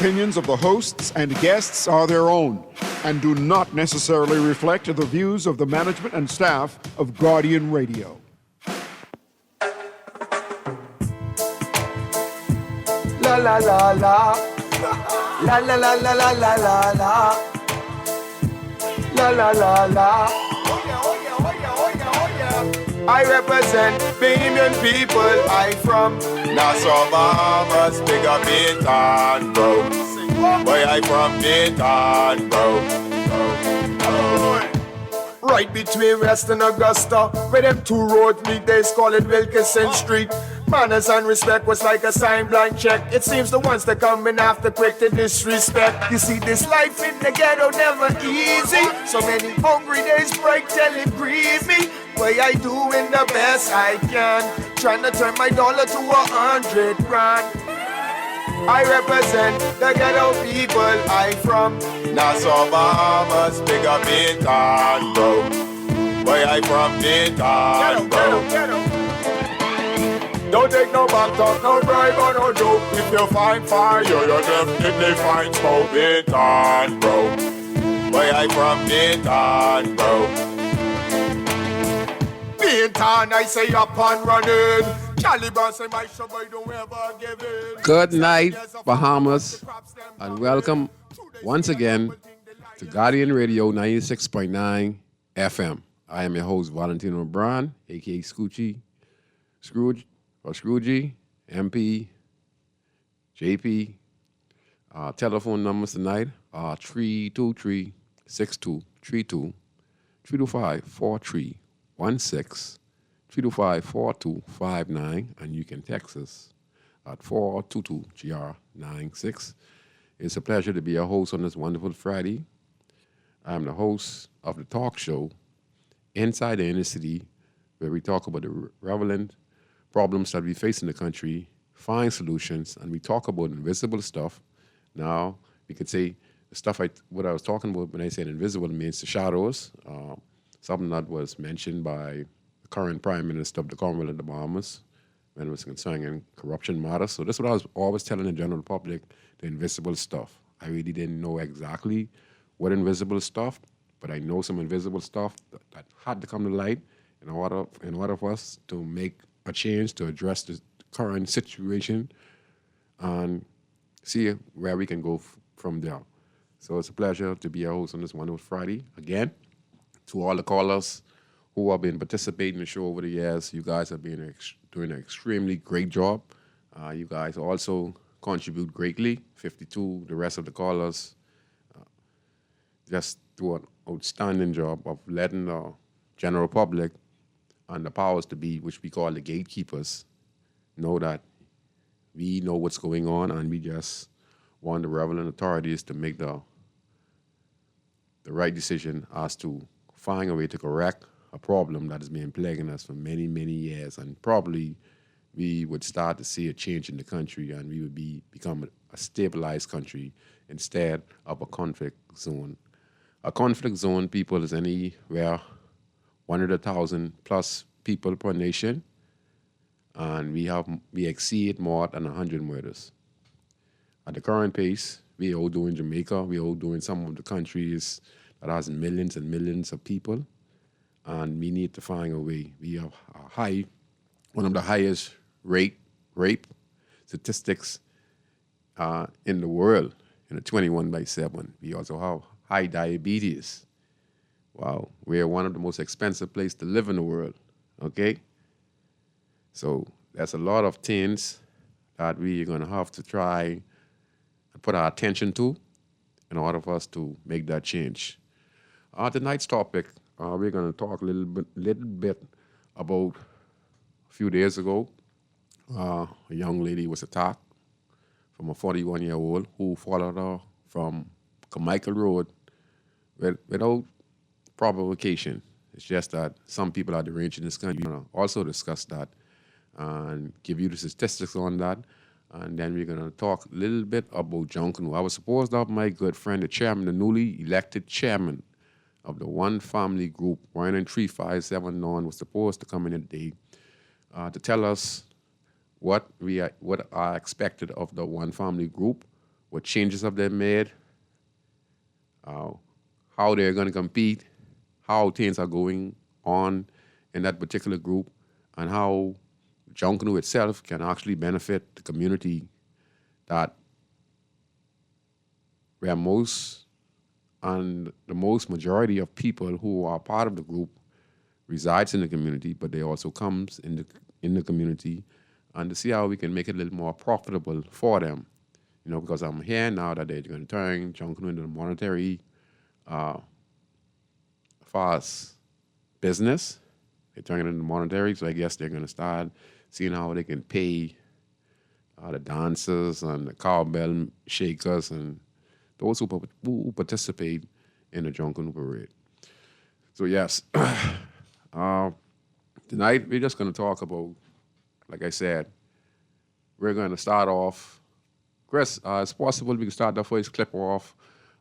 opinions of the hosts and guests are their own and do not necessarily reflect the views of the management and staff of Guardian Radio. La la la la. La la la la la la la la. La la la la. I represent Bahamian people. I from Nassau, Bahamas, big up Dayton, bro. Boy, I from Dayton, bro. Right between West and Augusta, where them two roads meet, they call it Wilkinson Street. Manners and respect was like a sign blank check. It seems the ones that coming after quick to disrespect. You see, this life in the ghetto never easy. So many hungry days break till it grieve me. Way I doing the best I can, trying to turn my dollar to 100 grand. I represent the ghetto people. I from Nassau, Bahamas, big up Dayton, bro. Boy, I from Dayton, bro. Don't take no back talk, no bribe or no joke. If you find fire, you definitely find smoke. Dayton, bro. Boy, I from Dayton, bro. Dayton, I say up and running. Good night, Bahamas, and welcome once again to Guardian Radio 96.9 FM. I am your host, Valentino, a.k.a. Scoochie, Scrooge, or Scroogey, MP, JP. Telephone numbers tonight are 323-6232, 325-4316, 325-4259, and you can text us at 422-GR96. It's a pleasure to be your host on this wonderful Friday. I'm the host of the talk show Inside the Inner City, where we talk about the relevant problems that we face in the country, find solutions, and we talk about invisible stuff. Now, we could say the stuff what I was talking about when I said invisible means the shadows, something that was mentioned by current Prime Minister of the Commonwealth of the Bahamas when it was concerning corruption matters. So this is what I was always telling the general public, the invisible stuff. I really didn't know exactly what invisible stuff, but I know some invisible stuff that had to come to light in order for us to make a change to address the current situation and see where we can go from there. So it's a pleasure to be a host on this wonderful Friday. Again, to all the callers who have been participating in the show over the years, you guys have been doing an extremely great job. You guys also contribute greatly. 52, the rest of the callers just do an outstanding job of letting the general public and the powers to be, which we call the gatekeepers, know that we know what's going on, and we just want the relevant authorities to make the right decision as to find a way to correct a problem that has been plaguing us for many, many years, and probably we would start to see a change in the country, and we would become a stabilized country instead of a conflict zone. A conflict zone, people, is anywhere 100,000 plus people per nation, and we exceed more than 100 murders. At the current pace, we are doing Jamaica, we are doing some of the countries that has millions and millions of people, and we need to find a way. We have one of the highest rape statistics in the world, in a 21/7. We also have high diabetes. Wow, we're one of the most expensive places to live in the world, okay? So there's a lot of things that we're going to have to try and put our attention to in order for us to make that change. Tonight's topic, we're going to talk a little bit about a few days ago, a young lady was attacked from a 41-year-old who followed her from Carmichael Road without provocation. It's just that some people are deranged in this country. We're going to also discuss that and give you the statistics on that. And then we're going to talk a little bit about Junkanoo. I was supposed to have my good friend, the chairman, the newly elected chairman of the One Family Group, Ryan 3579, was supposed to come in today to tell us what are expected of the One Family Group, what changes have they made, how they're going to compete, how things are going on in that particular group, and how Junkanoo itself can actually benefit the community that where most and the most majority of people who are part of the group resides in the community, but they also comes in the community, and to see how we can make it a little more profitable for them. You know, because I'm hearing now that they're going to turn Junkanoo into a monetary fast business. They're turning it into monetary, so I guess they're going to start seeing how they can pay the dancers and the cowbell shakers and those who participate in the Junkanoo parade. So yes, tonight we're just going to talk about, like I said, we're going to start off. Chris, it's possible we can start the first clip off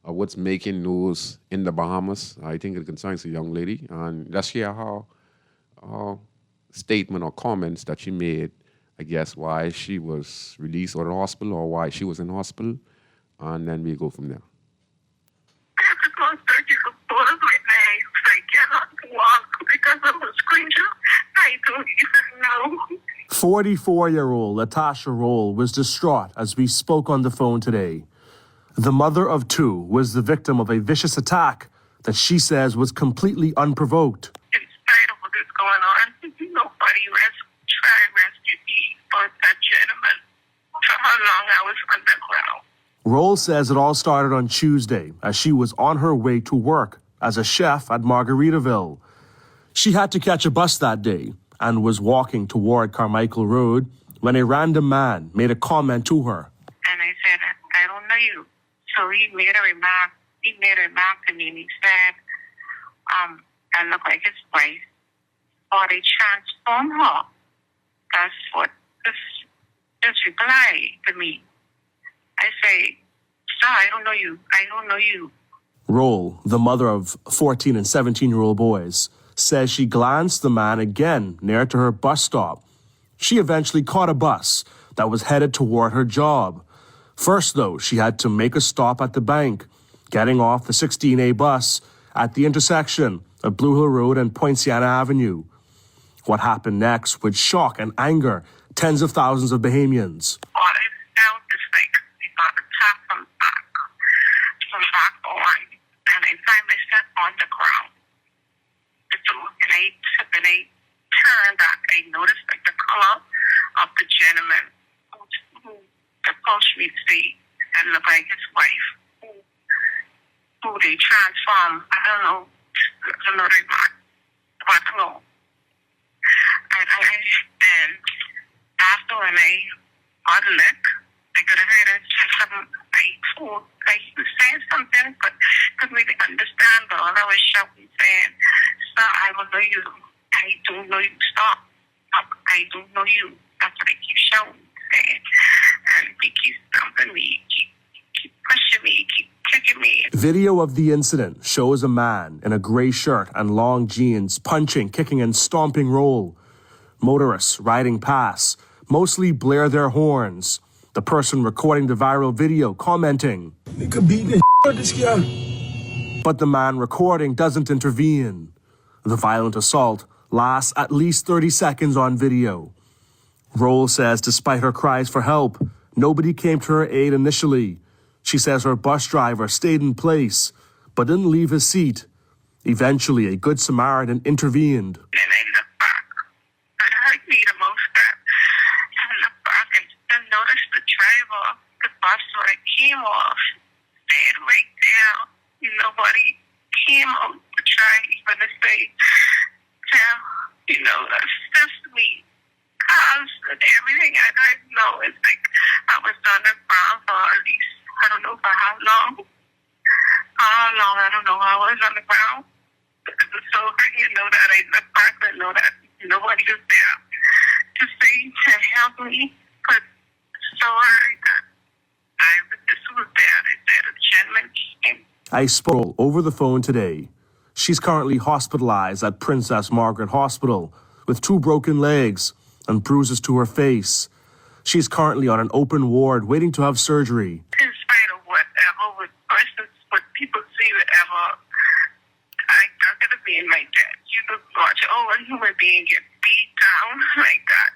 of what's making news in the Bahamas. I think it concerns a young lady, and let's hear her statement or comments that she made, I guess, why she was released out of the hospital or why she was in hospital, and then we go from there. I have to go surgical both of my legs. I cannot walk because of a screenshot. I don't even know. 44-year-old Latasha Roll was distraught as we spoke on the phone today. The mother of two was the victim of a vicious attack that she says was completely unprovoked. In spite of what is going on, nobody rescued me but that gentleman for how long I was underground. Roll says it all started on Tuesday as she was on her way to work as a chef at Margaritaville. She had to catch a bus that day and was walking toward Carmichael Road when a random man made a comment to her. And I said, I don't know you. So he made a remark to me and he said, I look like his wife, or they transform her. That's what this reply to me. I say, sir, I don't know you. I don't know you. Roll, the mother of 14 and 17-year-old boys, says she glanced the man again near to her bus stop. She eventually caught a bus that was headed toward her job. First, though, she had to make a stop at the bank, getting off the 16A bus at the intersection of Blue Hill Road and Poinciana Avenue. What happened next would shock and anger tens of thousands of Bahamians. All I felt is like we got attacked from back on, and I find myself on the ground. So when I turned back, I noticed like the color of the gentleman who approached me to say that looked like his wife, who they transformed. I don't know the remark, but no. And after when I look, I could have heard it just some like he was saying something, but couldn't really understand. But all I was shouting, saying, "Sir, I don't know you. I don't know you. Stop. I don't know you." That's what I keep shouting, saying, and he keeps dumping me, keep pushing me, keep kicking me. Video of the incident shows a man in a gray shirt and long jeans punching, kicking, and stomping Roll. Motorists riding past mostly blare their horns. The person recording the viral video commenting, "Nigga beat the out of this girl." But the man recording doesn't intervene. The violent assault lasts at least 30 seconds on video. Roll says despite her cries for help, nobody came to her aid initially. She says her bus driver stayed in place, but didn't leave his seat. Eventually, a Good Samaritan intervened. And I look back. It hurt me the most that I look back and notice the driver, the bus where it came off, stayed right there. Nobody came out to try even to say, that's just me. Cause everything I don't know is like I was on the ground for at least, I don't know for how long. I don't know. I was on the ground. It was so hurt, that I look back and know that nobody was there to say, to help me. But so hurt that I just was there. They said a gentleman came. I spoke over the phone today. She's currently hospitalized at Princess Margaret Hospital with 2 broken legs and bruises to her face. She's currently on an open ward waiting to have surgery. In spite being get beat down like that.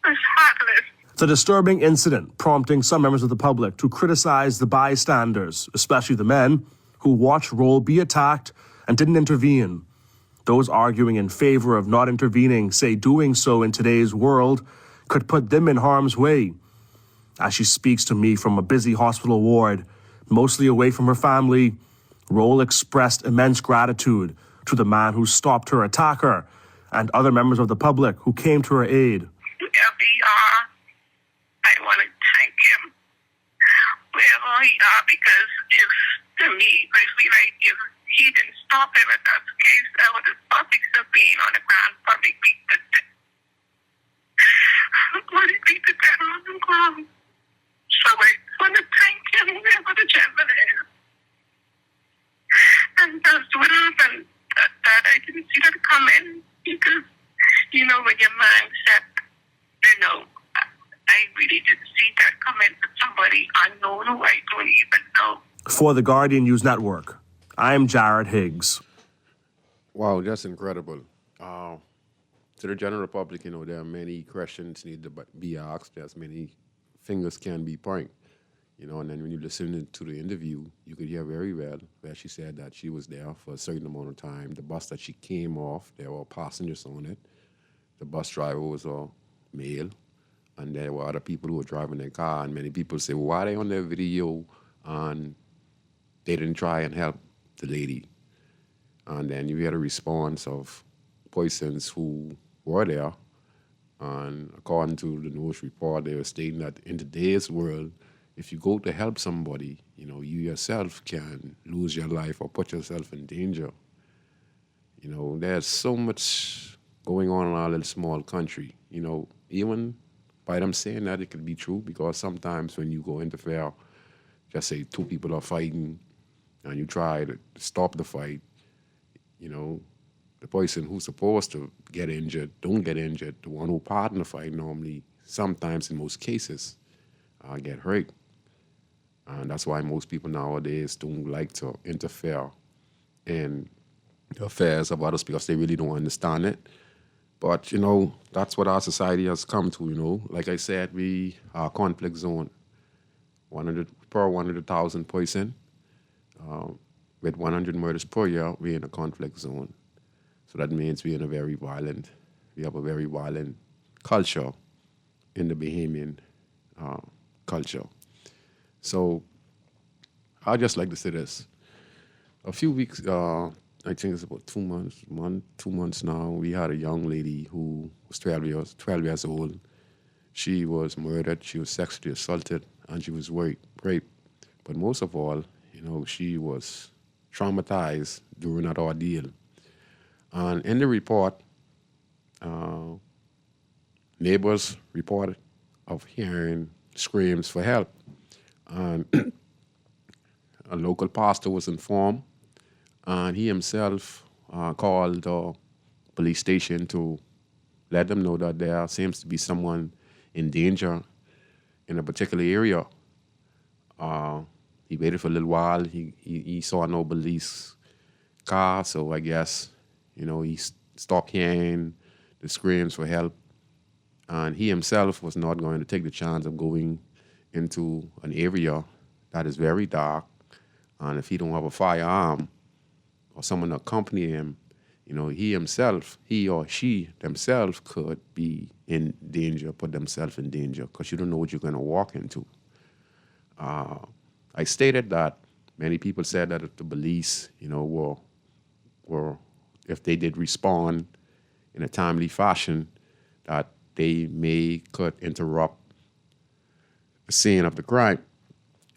That's heartless. It's a disturbing incident, prompting some members of the public to criticize the bystanders, especially the men who watched Roll be attacked and didn't intervene. Those arguing in favor of not intervening say doing so in today's world could put them in harm's way. As she speaks to me from a busy hospital ward, mostly away from her family, Roll expressed immense gratitude to the man who stopped her attacker and other members of the public who came to her aid. FDR, I want to thank him wherever he are, because if to me, if he didn't stop him, if that's the case, I would have probably still been on the ground, probably beat the dead. Probably beat the dead on the ground. So I want to thank him wherever the gentleman is. And that's what happened. That I didn't see that coming, because, when your mindset, I really didn't see that coming from somebody unknown who I don't even know. For the Guardian News Network, I'm Jared Higgs. Wow, that's incredible. To the general public, there are many questions need to be asked. There's many fingers can be pointed. And then when you listen to the interview, you could hear very well where she said that she was there for a certain amount of time. The bus that she came off, there were passengers on it. The bus driver was a male, and there were other people who were driving their car, and many people say, well, why are they on their video and they didn't try and help the lady? And then you had a response of persons who were there, and according to the news report, they were stating that in today's world, if you go to help somebody, you yourself can lose your life or put yourself in danger. There's so much going on in our little small country. Even by them saying that, it could be true, because sometimes when you go interfere, just say two people are fighting and you try to stop the fight, the person who's supposed to get injured don't get injured. The one who part in the fight normally, sometimes in most cases, get hurt. And that's why most people nowadays don't like to interfere in the affairs of others, because they really don't understand it. But, that's what our society has come to, Like I said, we are a conflict zone. 100,000 person. With 100 murders per year, we're in a conflict zone. So that means we have a very violent culture in the Bahamian culture. So I'd just like to say this. A few weeks, I think it's about 2 months now, we had a young lady who was 12 years old. She was murdered, she was sexually assaulted, and she was raped. But most of all, she was traumatized during that ordeal. And in the report, neighbors reported of hearing screams for help. And a local pastor was informed, and he himself called the police station to let them know that there seems to be someone in danger in a particular area. He waited for a little while. He saw no police car, so I guess, he stopped hearing the screams for help. And he himself was not going to take the chance of going into an area that is very dark. And if he don't have a firearm or someone to accompany him, he or she themselves could be in danger, put themselves in danger, because you don't know what you're going to walk into. I stated that many people said that if the police, were if they did respond in a timely fashion, that they could interrupt the scene of the crime.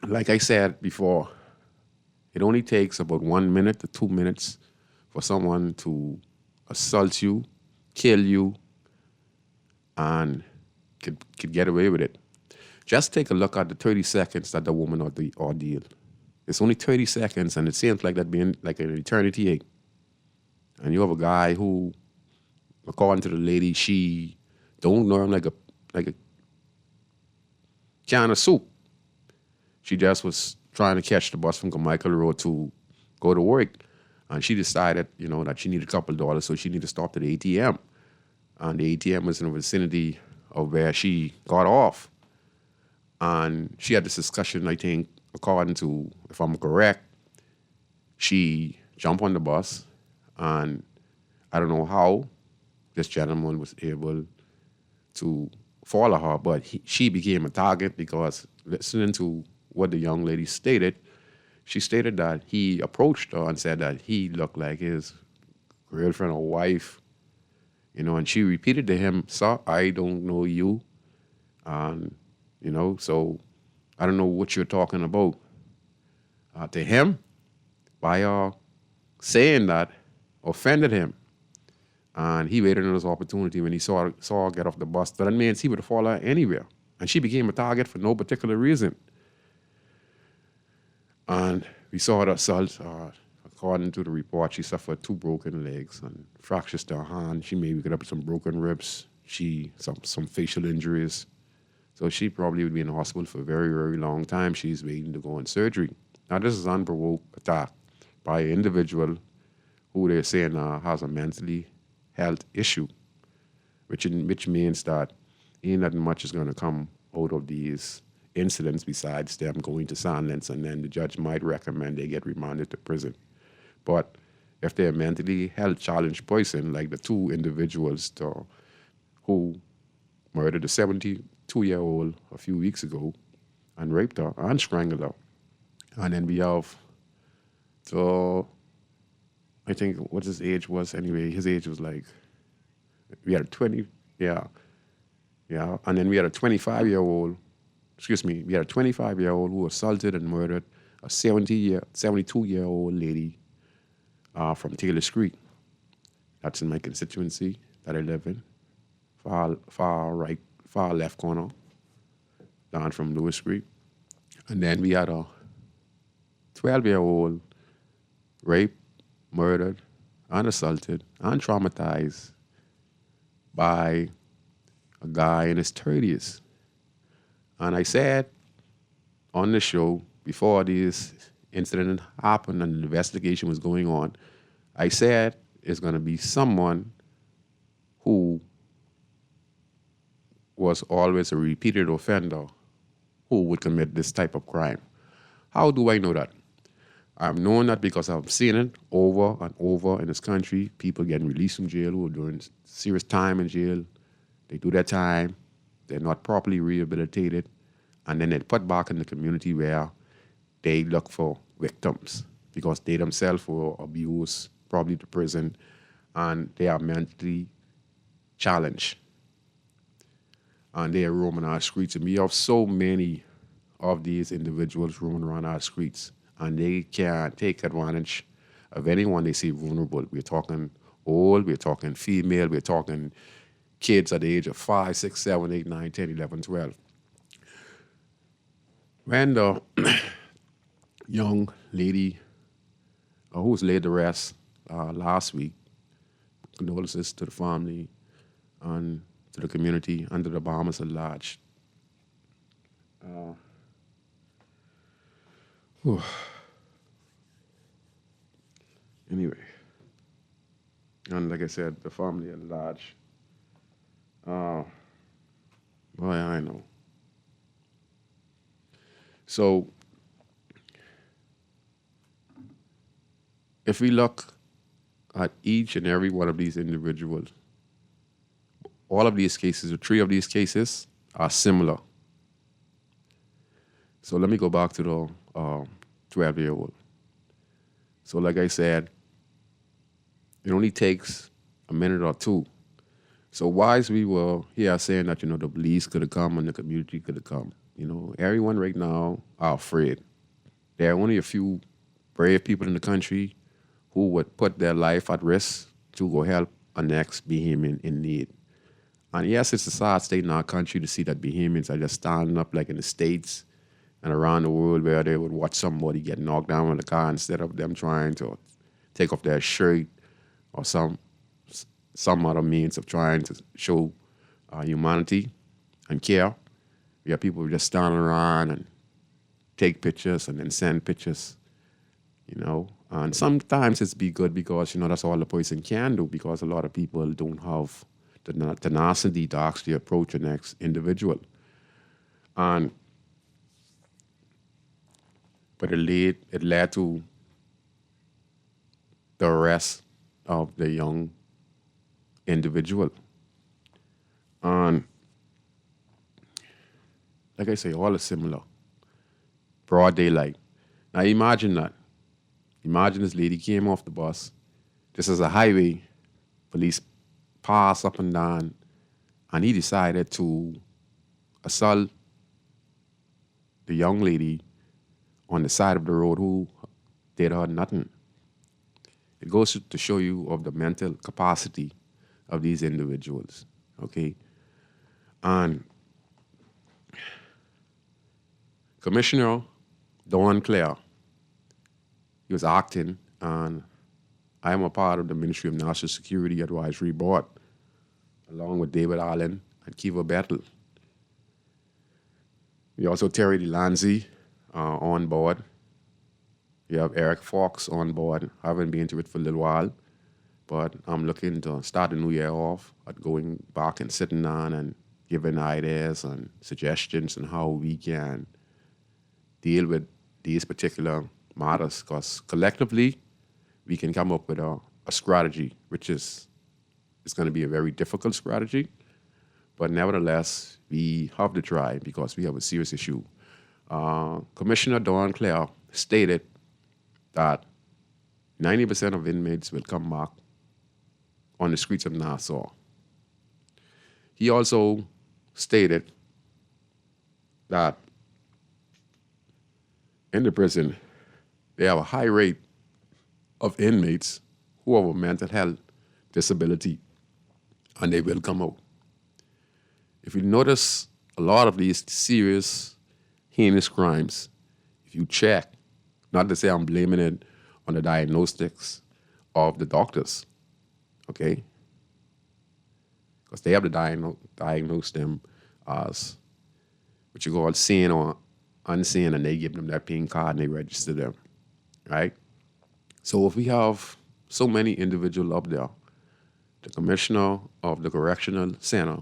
Like I said before, it only takes about 1 minute to 2 minutes for someone to assault you, kill you, and could get away with it. Just take a look at the 30 seconds that the woman or the ordeal. It's only 30 seconds, and it seems like that being like an eternity. And you have a guy who, according to the lady, she don't know him like a can of soup. She just was trying to catch the bus from Carmichael Road to go to work. And she decided, that she needed a couple of dollars, so she needed to stop to the ATM. And the ATM was in the vicinity of where she got off. And she had this discussion, I think, according to, if I'm correct, she jumped on the bus, and I don't know how this gentleman was able to follow her, but she became a target because, listening to what the young lady stated, she stated that he approached her and said that he looked like his girlfriend or wife, and she repeated to him, "Sir, I don't know you. And, so I don't know what you're talking about." To him, by saying that, offended him. And he waited on his opportunity when he saw her get off the bus. So that means he would follow her anywhere. And she became a target for no particular reason. And we saw her assault. According to the report, she suffered 2 broken legs and fractures to her hand. She maybe got up with some broken ribs. Some facial injuries. So she probably would be in the hospital for a very, very long time. She's waiting to go in surgery. Now, this is unprovoked attack by an individual who they're saying has a mentally health issue, which means that ain't nothing much is going to come out of these incidents besides them going to silence, and then the judge might recommend they get remanded to prison. But if they're a mentally health challenged person, like the 2 individuals who murdered a 72-year-old a few weeks ago and raped her and strangled her, and then we have I think what his age was anyway. His age was like, we had a 20, yeah. And then we had a 25-year-old, we had a 25-year-old who assaulted and murdered a 72-year-old lady from Taylor Street. That's in my constituency that I live in. Far left corner, down from Lewis Street. And then we had a 12-year-old raped, murdered, and assaulted, and traumatized by a guy in his 30s. And I said on the show, before this incident happened and the investigation was going on, I said it's going to be someone who was always a repeated offender who would commit this type of crime. How do I know that? I'm knowing that because I've seen it over and over in this country. People getting released from jail who are doing serious time in jail. They do their time. They're not properly rehabilitated. And then they're put back in the community where they look for victims because they themselves were abused, probably to prison, and they are mentally challenged. And they are roaming our streets. And we have so many of these individuals roaming around our streets. And they can take advantage of anyone they see vulnerable. We're talking old, we're talking female, we're talking kids at the age of 5, 6, 7, 8, 9, 10, 11, 12. When the young lady who was laid to rest last week, condolences to the family and to the community and to the Bahamas at large. Anyway, and like I said, the family at large. Boy, I know. So, if we look at each and every one of these individuals, all of these cases, or 3 of these cases, are similar. So let me go back to the 12-year-old. So like I said, it only takes a minute or 2. So whilst we were here saying that, the police could have come and the community could have come, everyone right now are afraid. There are only a few brave people in the country who would put their life at risk to go help a next Bahamian in need. And yes, it's a sad state in our country to see that Bahamians are just standing up like in the States and around the world where they would watch somebody get knocked down in the car instead of them trying to take off their shirt or some other means of trying to show humanity and care. We have people just standing around and take pictures and then send pictures. you know. And sometimes it's be good because, you know, that's all the person can do because a lot of people don't have the tenacity to actually approach the next individual. And but it led to the arrest of the young individual. And like I say, all is similar. Broad daylight. Now imagine that. Imagine this lady came off the bus. This is a highway. Police pass up and down. And he decided to assault the young lady on the side of the road who did her nothing. It goes to show you of the mental capacity of these individuals, okay? And Commissioner Don Clare, he was acting, and I am a part of the Ministry of National Security Advisory Board, along with David Allen and Kiva Bettel. We also Terry DeLanzy on board. We have Eric Fox on board. I haven't been to it for a little while, but I'm looking to start the new year off at going back and sitting down and giving ideas and suggestions on how we can deal with these particular matters, because collectively we can come up with a strategy, which is going to be a very difficult strategy, but nevertheless, we have to try because we have a serious issue. Commissioner Don Clare stated that 90% of inmates will come back on the streets of Nassau. He also stated that in the prison, they have a high rate of inmates who have a mental health disability, and they will come out. If you notice, a lot of these serious, heinous crimes, if you check, not to say I'm blaming it on the diagnostics of the doctors, okay? Because they have to diagnose them as what you call sane or unsane, and they give them that pink card and they register them, right? So if we have so many individuals up there, the commissioner of the correctional center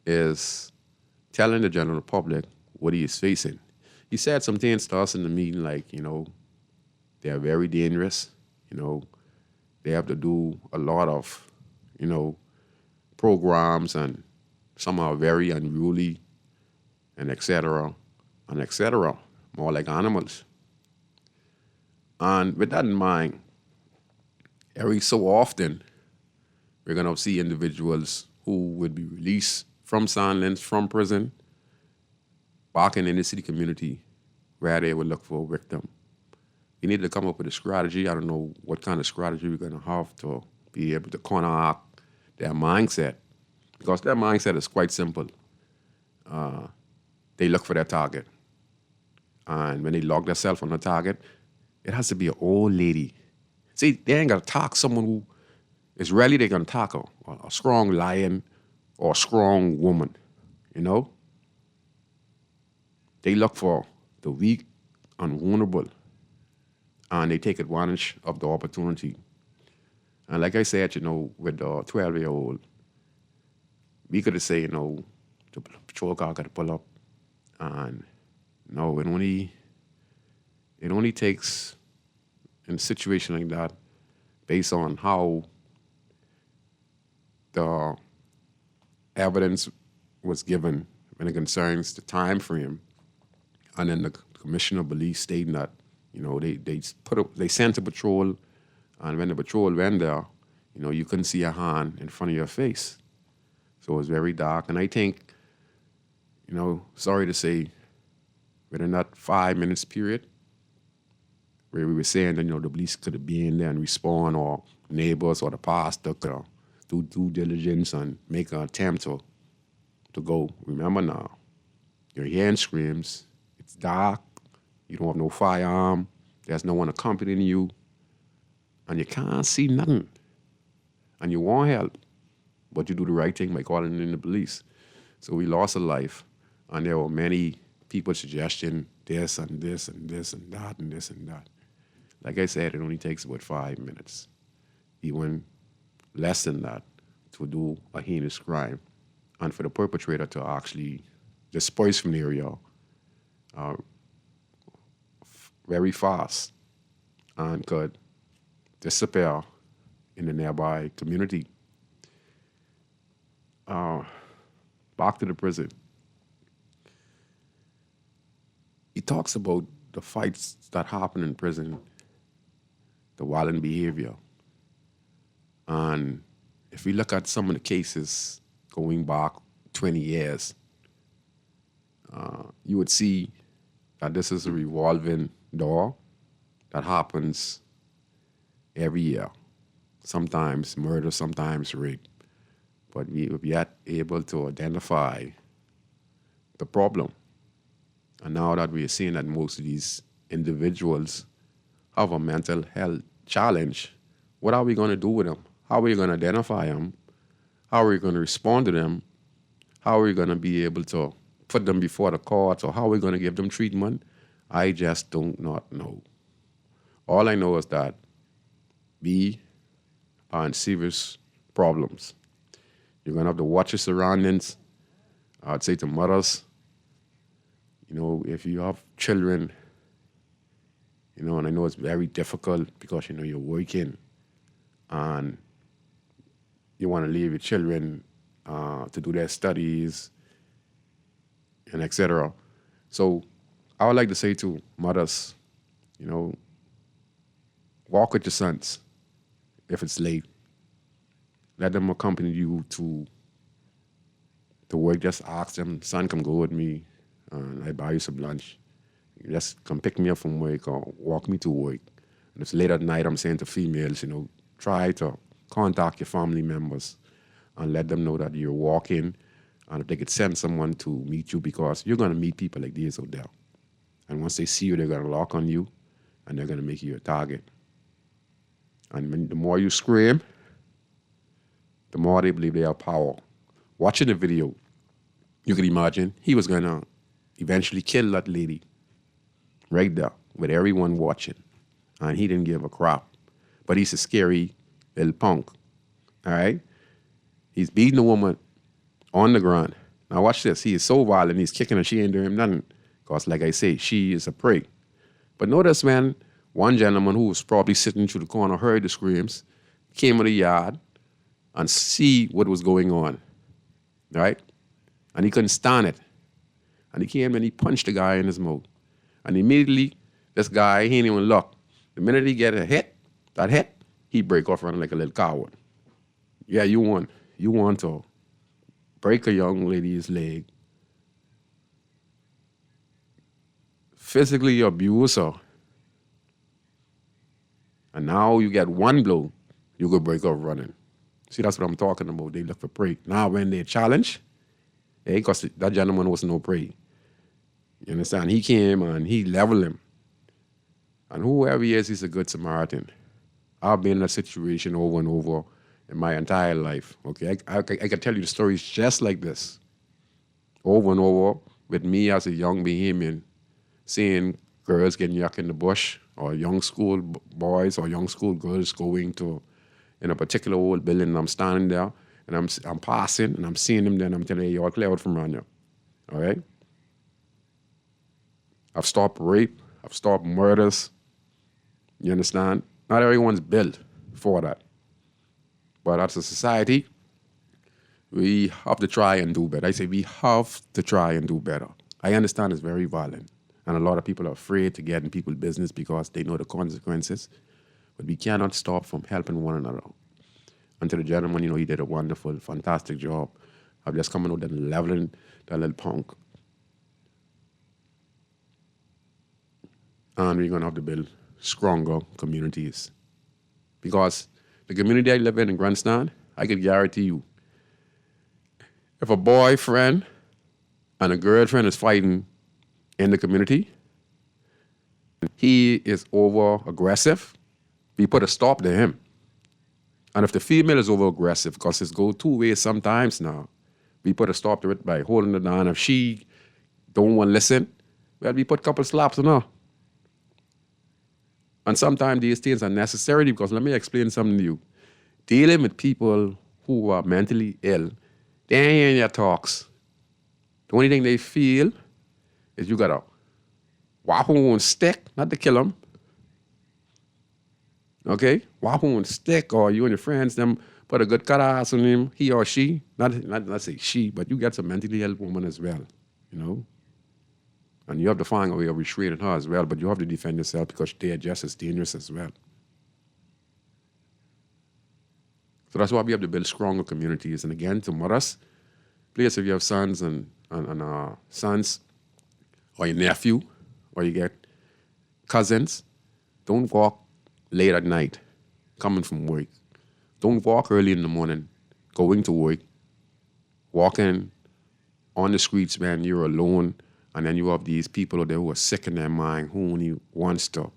is telling the general public what he is facing. He said some things to us in the meeting like, you know, they are very dangerous, you know, they have to do a lot of, you know, programs, and some are very unruly, and et cetera, more like animals. And with that in mind, every so often, we're going to see individuals who would be released from silence, from prison, back in the inner city community where they would look for a victim. We need to come up with a strategy. I don't know what kind of strategy we're going to have to be able to counteract their mindset, because their mindset is quite simple. They look for their target. And when they log themselves on the target, it has to be an old lady. See, they ain't going to attack someone who is rarely they're going to attack a strong lion or a strong woman, you know? They look for the weak and vulnerable, and they take advantage of the opportunity. And like I said, you know, with the 12-year-old, we could have said, you know, the patrol car got to pull up. And no, it only takes, in a situation like that, based on how the evidence was given when it concerns the time frame, and then the commissioner of police stating that, you know, they sent a patrol, and when the patrol went there, you know, you couldn't see a hand in front of your face. So it was very dark. And I think, you know, sorry to say, within that 5 minutes period, where we were saying that, you know, the police could have been there and respond, or neighbors or the pastor could do due diligence and make an attempt to go. Remember now, you're hearing screams, it's dark, you don't have no firearm, there's no one accompanying you, and you can't see nothing. And you want help, but you do the right thing by calling in the police. So we lost a life, and there were many people suggesting this and this and this and that and this and that. Like I said, it only takes about 5 minutes, even less than that, to do a heinous crime. And for the perpetrator to actually disperse from the area very fast and could disappear in the nearby community. Back to the prison. He talks about the fights that happen in prison, the violent behavior. And if we look at some of the cases going back 20 years, you would see that this is a revolving door that happens every year. Sometimes murder, sometimes rape. But we have yet able to identify the problem. And now that we are seeing that most of these individuals have a mental health challenge, what are we going to do with them? How are we going to identify them? How are we going to respond to them? How are we going to be able to put them before the courts, or how are we going to give them treatment? I just do not know. All I know is that we are in serious problems. You're going to have to watch your surroundings. I'd say to mothers, if you have children, and I know it's very difficult because, you're working and you want to leave your children to do their studies and etc. So I would like to say to mothers, walk with your sons if it's late. Let them accompany you to work. Just ask them, son, come go with me, and I buy you some lunch. Just come pick me up from work or walk me to work. And if it's late at night, I'm saying to females, try to contact your family members and let them know that you're walking, and if they could send someone to meet you, because you're going to meet people like these out there. And once they see you, they're going to lock on you, and they're going to make you a target. And the more you scream, the more they believe they have power. Watching the video, you could imagine he was going to eventually kill that lady right there with everyone watching. And he didn't give a crap. But he's a scary little punk, all right? He's beating the woman on the ground. Now watch this. He is so violent. He's kicking her. She ain't doing nothing. Because like I say, she is a prey. But notice, man, one gentleman who was probably sitting through the corner heard the screams, came in the yard, and see what was going on, right? And he couldn't stand it. And he came and he punched the guy in his mouth. And immediately, this guy, he ain't even look. The minute he get that hit, he break off running like a little coward. Yeah, you want to break a young lady's leg, physically abuse her, and now you get one blow, you could break off running. See, that's what I'm talking about. They look for prey. Now, when they challenge, because that gentleman was no prey. You understand? He came and he leveled him. And whoever he is, he's a good Samaritan. I've been in a situation over and over in my entire life. Okay, I can tell you the stories just like this, over and over, with me as a young Bahamian, seeing girls getting yucked in the bush, or young school boys or young school girls going to in a particular old building, and I'm standing there, and I'm passing, and I'm seeing them there, and I'm telling you, y'all clear out from around here. All right? I've stopped rape. I've stopped murders. You understand? Not everyone's built for that. But as a society, we have to try and do better. I say we have to try and do better. I understand it's very violent, and a lot of people are afraid to get in people's business because they know the consequences. But we cannot stop from helping one another. And to the gentleman, he did a wonderful, fantastic job of just coming out and leveling that little punk. And we're going to have to build stronger communities. Because the community I live in Grandstand, I can guarantee you, if a boyfriend and a girlfriend is fighting in the community, he is over-aggressive, we put a stop to him. And if the female is over-aggressive, because it's go two ways sometimes now, we put a stop to it by holding her down. If she don't want to listen, well, we put a couple slaps on her. And sometimes these things are necessary because let me explain something to you. Dealing with people who are mentally ill, they ain't hearing your talks. The only thing they feel is you gotta whop them on stick, not to kill them. Okay? Whop them on stick, or you and your friends, them put a good cut ass on him, he or she. Not say she, but you get some mentally ill woman as well, you know? And you have to find a way of restraining her as well, but you have to defend yourself because they are just as dangerous as well. So that's why we have to build stronger communities. And again, to mothers, please, if you have sons and sons, or your nephew, or you get cousins, don't walk late at night coming from work. Don't walk early in the morning going to work, walking on the streets when you're alone, and then you have these people out there who are sick in their mind, who only wants to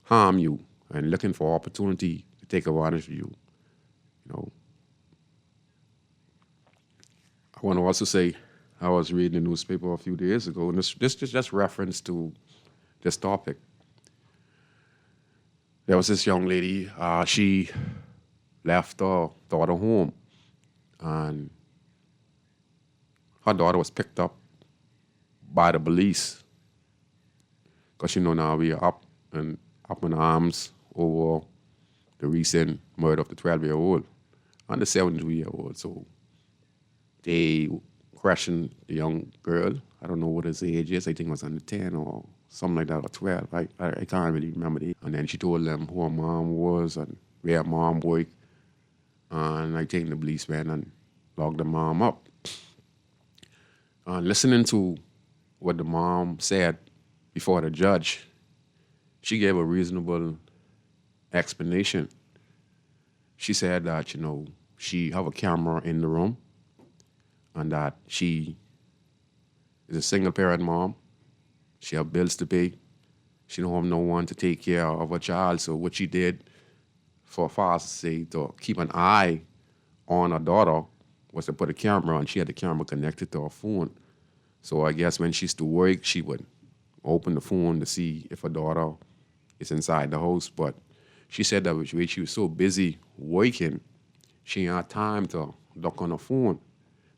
harm you and looking for opportunity to take advantage of you. You know, I want to also say I was reading the newspaper a few days ago, and this is just reference to this topic. There was this young lady, she left her daughter home, and her daughter was picked up by the police because, you know, now we are up in arms over the recent murder of the 12-year-old and the 72-year-old. So they questioned the young girl. I don't know what his age is. I think it was under 10 or something like that, or 12. I can't really remember the age. And then she told them who her mom was and where her mom worked. And I think the police went and locked the mom up. And listening to what the mom said before the judge, she gave a reasonable explanation. She said that, you know, she have a camera in the room and that she is a single parent mom. She have bills to pay. She don't have no one to take care of her child. So what she did for father's sake to keep an eye on her daughter was to put a camera, and she had the camera connected to her phone. So I guess when she's to work, she would open the phone to see if her daughter is inside the house. But she said that she was so busy working, she didn't have time to look on her phone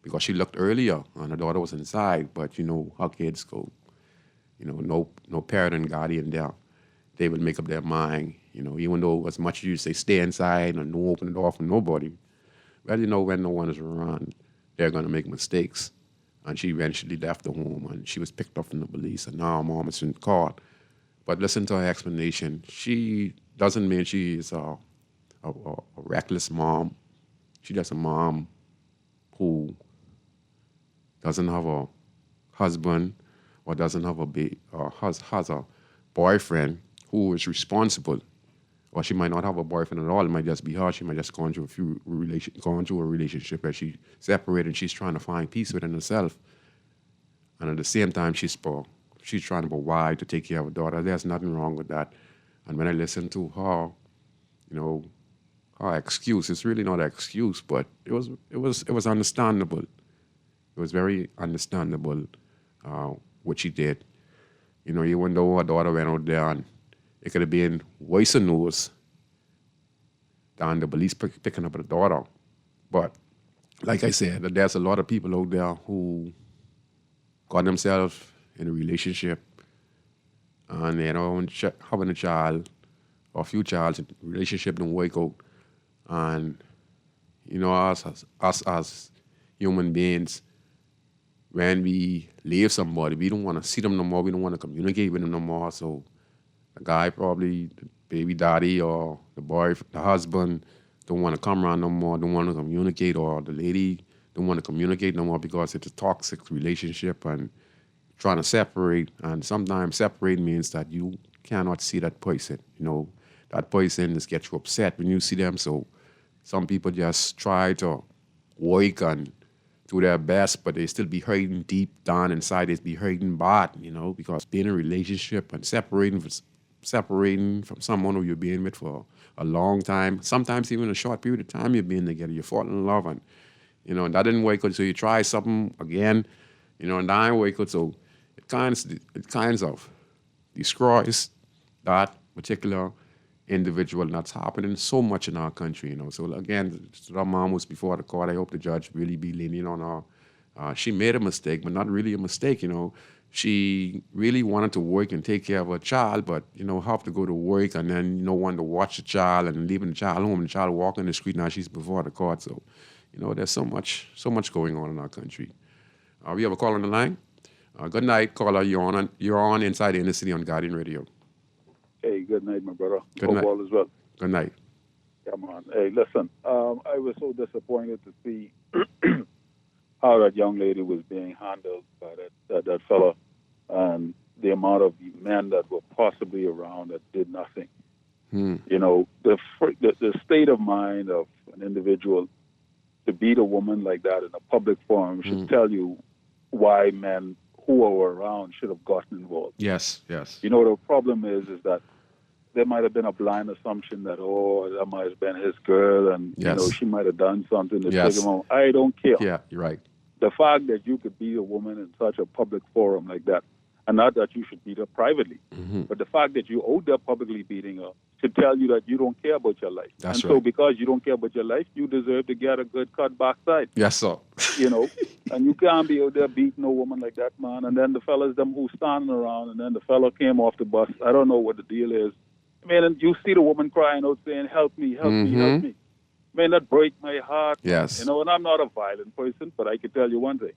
because she looked earlier and her daughter was inside. But, you know, how kids go, you know, no parent and guardian there. They would make up their mind, you know, even though as much as you say stay inside and don't open the door for nobody. Well, you know, when no one is around, they're going to make mistakes. And she eventually left the home, and she was picked up from the police, and now her mom is in court. But listen to her explanation. She doesn't mean she is a reckless mom. She's just a mom who doesn't have a husband or doesn't have has a boyfriend who is responsible. Or she might not have a boyfriend at all. It might just be her. She might just gone through a relationship where she separated and she's trying to find peace within herself. And at the same time, she's trying to provide to take care of her daughter. There's nothing wrong with that. And when I listen to her, you know, her excuse, it's really not an excuse, but it was understandable. It was very understandable what she did. You know, even though her daughter went out there and it could have been worse news than the police picking up the daughter. But like I said, there's a lot of people out there who got themselves in a relationship and they're having a child or a few children, the relationship don't work out. And, you know, us as human beings, when we leave somebody, we don't want to see them no more. We don't want to communicate with them no more. So the guy probably, the baby daddy or the husband don't want to come around no more, don't want to communicate, or the lady don't want to communicate no more because it's a toxic relationship and trying to separate. And sometimes separate means that you cannot see that person. You know, that person just gets you upset when you see them. So some people just try to work and do their best, but they still be hurting deep down inside. They be hurting bad, you know, because being in a relationship and separating from someone who you're being with for a long time, sometimes even a short period of time you're being together, you fall in love, and, you know, and that didn't work out, so you try something again, you know, and that didn't work out, so it kind of destroys that particular individual, and that's happening so much in our country, you know. So again, our mom was before the court. I hope the judge really be lenient on her. She made a mistake, but not really a mistake, you know. She really wanted to work and take care of her child, but, you know, have to go to work and then, you know, want to watch the child and leaving the child home and the child walking the street. Now she's before the court. So, you know, there's so much going on in our country. We have a call on the line. Good night, caller. You're on Inside the Inner City on Guardian Radio. Hey, good night, my brother. Good Hope night. all is well. Good night. Come on. Hey, listen, I was so disappointed to see how that young lady was being handled by that fella and the amount of men that were possibly around that did nothing. You know, the state of mind of an individual to beat a woman like that in a public forum should tell you why men who were around should have gotten involved. Yes, yes. You know, the problem is that there might have been a blind assumption that, that might have been his girl and, you know, she might have done something to take him home. I don't care. Yeah, you're right. The fact that you could beat a woman in such a public forum like that, and not that you should beat her privately, but the fact that you out there publicly beating her should tell you that you don't care about your life. That's and right. so because you don't care about your life, you deserve to get a good cut backside. Yes, sir. You know, and you can't be out there beating a woman like that, man. And then the fellas, them who standing around, and then the fella came off the bus. I don't know what the deal is. Man, and you see the woman crying out saying, help me, help me, help me. Man, that break my heart. Yes. You know, and I'm not a violent person, but I can tell you one thing.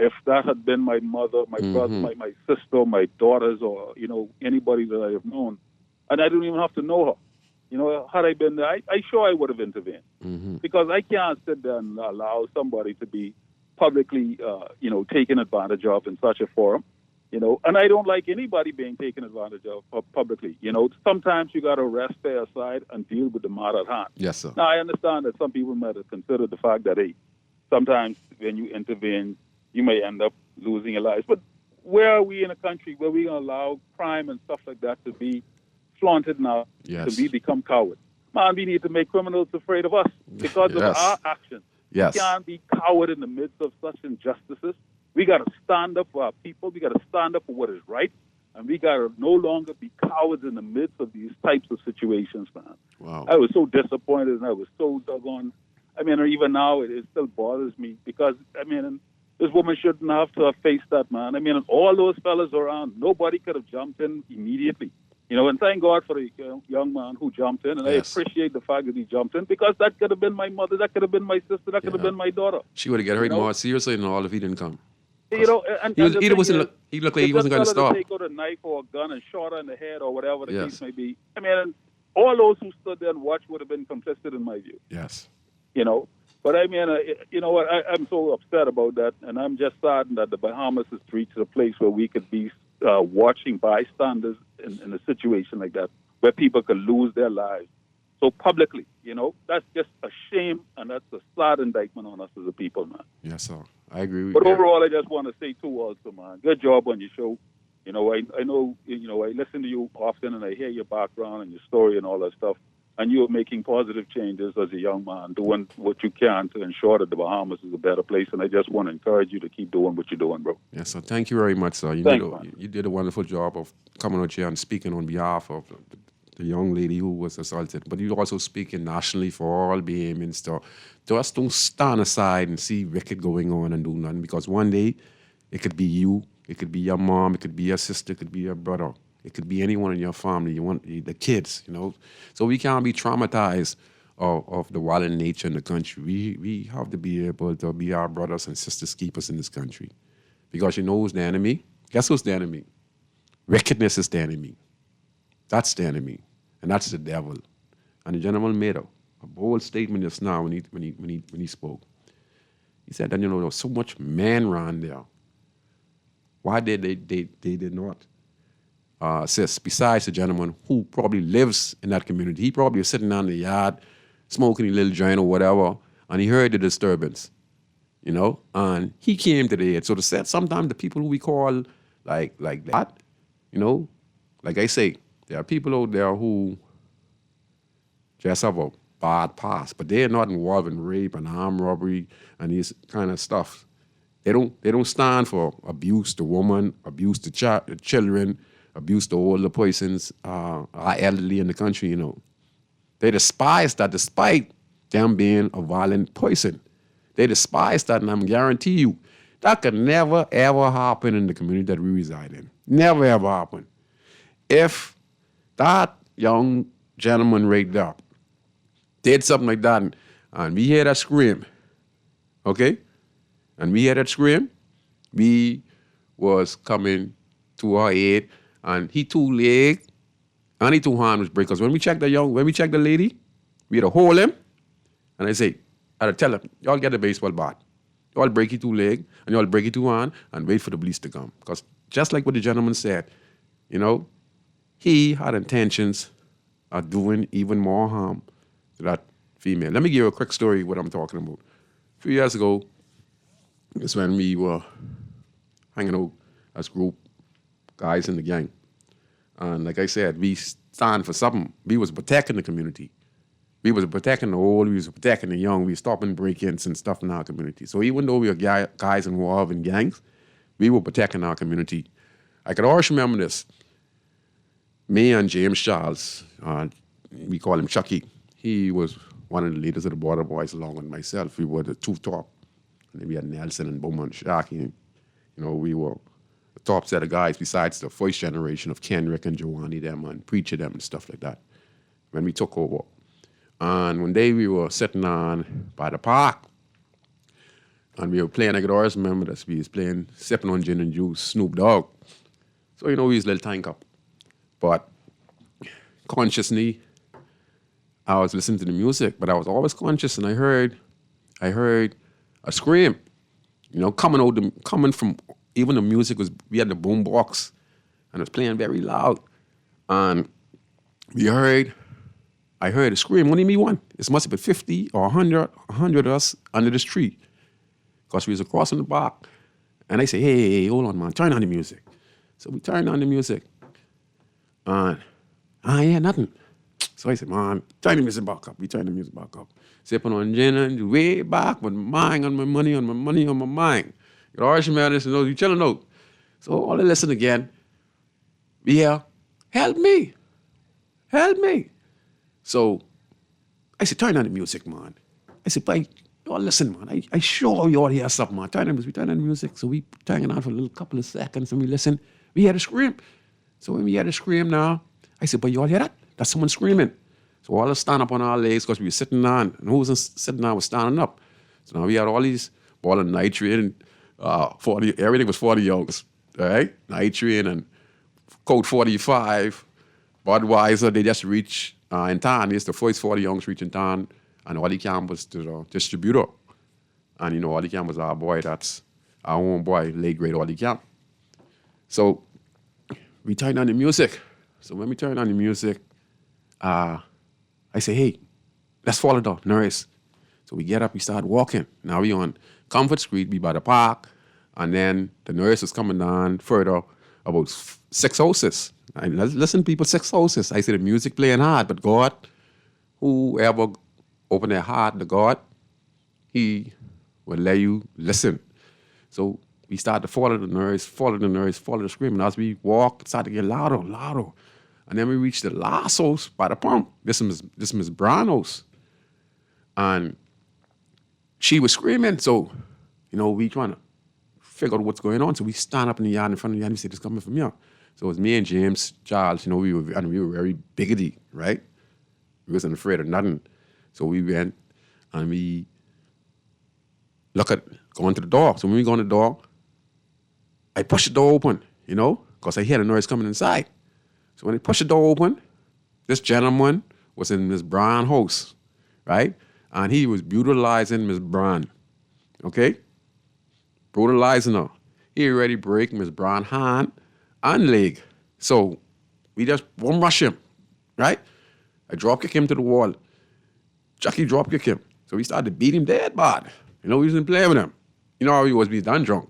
If that had been my mother, my brother, my sister, my daughters, or, you know, anybody that I have known, and I didn't even have to know her, you know, had I been there, I sure I would have intervened. Because I can't sit there and allow somebody to be publicly, you know, taken advantage of in such a forum, you know. And I don't like anybody being taken advantage of publicly. You know, sometimes you got to rest there aside and deal with the matter at hand. Yes, sir. Now, I understand that some people might have considered the fact that, hey, sometimes when you intervene, you may end up losing your lives. But where are we in a country where we're going to allow crime and stuff like that to be flaunted now, Yes. to become cowards? Man, we need to make criminals afraid of us because of our actions. Yes. We can't be coward in the midst of such injustices. We got to stand up for our people. We got to stand up for what is right. And we got to no longer be cowards in the midst of these types of situations, man. Wow. I was so disappointed and I was so doggone. I mean, even now it still bothers me because, I mean, this woman shouldn't have to have faced that, man. I mean, and all those fellas around, nobody could have jumped in immediately. You know, and thank God for the young man who jumped in, and Yes. I appreciate the fact that he jumped in because that could have been my mother, that could have been my sister, that could have been my daughter. She would have got hurt You know? more seriously than all if he didn't come. You know, and He, was, the he, thing wasn't is, look, he looked like he if wasn't that going to fella stop. take out a knife or a gun and shot her in the head or whatever the Yes. case may be, I mean, and all those who stood there and watched would have been complicit in my view. Yes. You know, but I mean, you know what? I'm so upset about that, and I'm just saddened that the Bahamas has reached a place where we could be watching bystanders in a situation like that, where people could lose their lives so publicly. You know, that's just a shame, and that's a sad indictment on us as a people, man. Yes, sir. I agree with But you. overall, I just want to say too, also, man, good job on your show. You know, I know, you know, I listen to you often, and I hear your background and your story and all that stuff. And you're making positive changes as a young man, doing what you can to ensure that the Bahamas is a better place. And I just want to encourage you to keep doing what you're doing, bro. Yes, sir. Thank you very much, sir. Thanks, man. You did a wonderful job of coming out here and speaking on behalf of the young lady who was assaulted. But you're also speaking nationally for all Bahamians to just don't stand aside and see wicked going on and do nothing. Because one day, it could be you, it could be your mom, it could be your sister, it could be your brother. It could be anyone in your family. You want the kids, you know. So we can't be traumatized of the violent nature in the country. We have to be able to be our brothers and sisters keepers in this country. Because you know who's the enemy? Guess who's the enemy? Wickedness is the enemy. That's the enemy. And that's the devil. And the gentleman made a bold statement just now when he spoke. He said that, you know, there was so much man around there. Why did they did not assist, besides the gentleman who probably lives in that community? He probably was sitting down in the yard, smoking a little joint or whatever, and he heard the disturbance, you know, and he came to the aid. So to say, sometimes the people who we call like that, you know, like I say, there are people out there who just have a bad past, but they're not involved in rape and armed robbery and these kind of stuff. They don't stand for abuse to women, abuse to children, abuse the older persons, are elderly in the country, you know. They despise that despite them being a violent person. They despise that, and I'm guarantee you, that could never, ever happen in the community that we reside in. Never, ever happen. If that young gentleman right there did something like that, and we hear that scream, okay? And we hear that scream, we was coming to our aid, and he two leg, and he two hand was break. Because when we check the lady, we had to hold him, and I say, I had to tell him, y'all get a baseball bat. Y'all break your two leg, and y'all break your two hand, and wait for the police to come. Because just like what the gentleman said, you know, he had intentions of doing even more harm to that female. Let me give you a quick story of what I'm talking about. A few years ago, it's when we were hanging out as a group, guys in the gang. And like I said, we stand for something. We was protecting the community. We was protecting the old, we was protecting the young, we was stopping break-ins and stuff in our community. So even though we were guys involved in gangs, we were protecting our community. I can always remember this. Me and James Charles, we call him Chucky. He was one of the leaders of the Border Boys along with myself. We were the two top. And then we had Nelson and Bowman Sharkey. And, you know, we were the top set of guys besides the first generation of Kendrick and Joanny them and Preacher them and stuff like that when we took over. And one day we were sitting on by the park and we were playing, I could always remember this, we was playing, sipping on gin and juice, Snoop Dogg. So, you know, we was a little tank up. But consciously, I was listening to the music, but I was always conscious, and I heard a scream, you know, coming from, even the music was, we had the boom box, and it was playing very loud, and I heard a scream, only me one. It must have been 50 or 100 of us under this tree, because we was across in the park, and they say, hey, hold on, man, turn on the music. So we turned on the music, and I ain't hear nothing. So I said, man, turn the music back up. We turned the music back up. Sipping on gin and way back with my mind on my money, on my mind. You always remember this, you chilling out. So all I listen again, we hear, help me. So I said, turn on the music, man. I said, but y'all listen, man. I sure you all hear something, man. We turn on the music. So we turn it on for a little couple of seconds and we listen. We hear the scream. So when we hear the scream now, I said, but you all hear that? That's someone screaming. So all of us stand up on our legs because we were sitting down, and who wasn't sitting down was standing up. So now we had all these ball of nitrate and 40, everything was 40 youngs, all right? Nitrate and Code 45, Budweiser, they just reached in town. It's the first 40 youngs reaching town, and all the camp was to the distributor. And you know, all the camp was our boy, that's our own boy, late grade all the camp. So we turned on the music. So when we turned on the music, I say, hey, let's follow the nurse. So we get up, we start walking. Now we on Comfort Street, we by the park, and then the nurse is coming down further about 6 houses. And listen, people, 6 houses. I say the music playing hard, but God, whoever open their heart to God, He will let you listen. So we start to follow the nurse, follow the scream. And as we walk, it started to get louder. And then we reached the last house by the pump. This is Miss Brown house. And she was screaming. So, you know, we trying to figure out what's going on. So we stand up in the yard, in front of the yard, and we say, this coming from here. So it was me and James Charles, you know, we were very biggity, right? We wasn't afraid of nothing. So we went and we look at going to the door. So when we go in the door, I push the door open, you know, because I hear the noise coming inside. So when I push the door open, this gentleman was in Miss Brown house, right? And he was brutalizing Miss Brown, okay? Brutalizing her. He already break Miss Brown hand and leg. So we just won't rush him, right? I drop kick him to the wall. Chucky drop kick him. So we started to beat him dead bad. You know, we wasn't playing with him. You know how he was, we done drunk.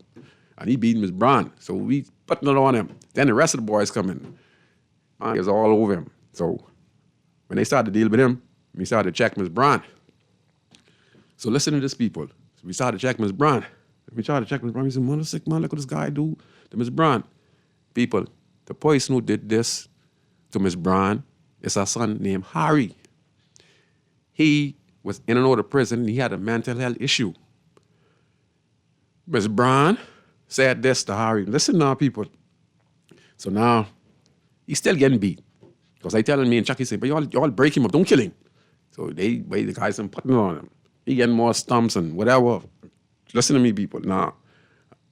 And he beat Miss Brown. So we putting it on him. Then the rest of the boys come in. Man, it was all over him. So when they started to deal with him, we started to check Miss Brown. So listen to this, people. So we started to check Miss Brown. We started to check Miss Brown. We said, man, sick man, look what this guy do to Miss Brown. People, the person who did this to Miss Brown is her son named Harry. He was in and out of prison. He had a mental health issue. Miss Brown said this to Harry. Listen now, people. So now, he's still getting beat. Because I telling me and Chucky say, but y'all break him up, don't kill him. So the guys are putting it on him. He getting more stumps and whatever. Listen to me, people. Now,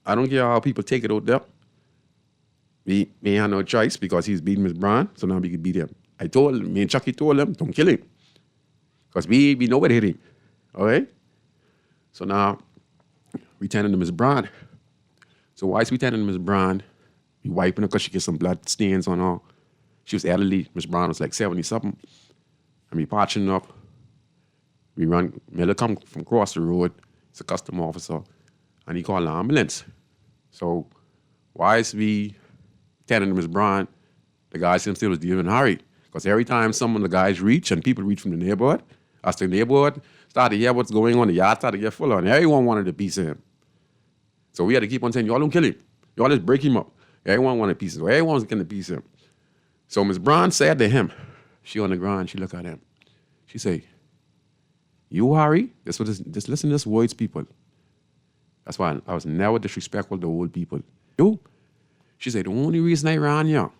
I don't care how people take it out there. We had no choice because he's beating Miss Brown, so now we could beat him. Me and Chucky told him, don't kill him. Because we know what hit him. All right? So now, we tending to Miss Brown. So whilst we tending to Miss Brown, we wiping her because she get some blood stains on her. She was elderly. Miss Brown was like 70-something. And we patching up. We run, Miller come from across the road. It's a custom officer. And he called the ambulance. So whilst we tending to Miss Brown, the guy still was dealing with Harry. Because every time some of the guys reach and people reach from the neighborhood, us the neighborhood started to hear what's going on, the yard started to get full, and everyone wanted a piece of him. So we had to keep on saying, y'all don't kill him. Y'all just break him up. Everyone wanted a piece of him. Everyone was getting a piece of him. So Miss Brown said to him, she on the ground, she looked at him. She say, you, Harry? Just listen to this words, people. That's why I was never disrespectful to old people. You? She said, the only reason I ran you,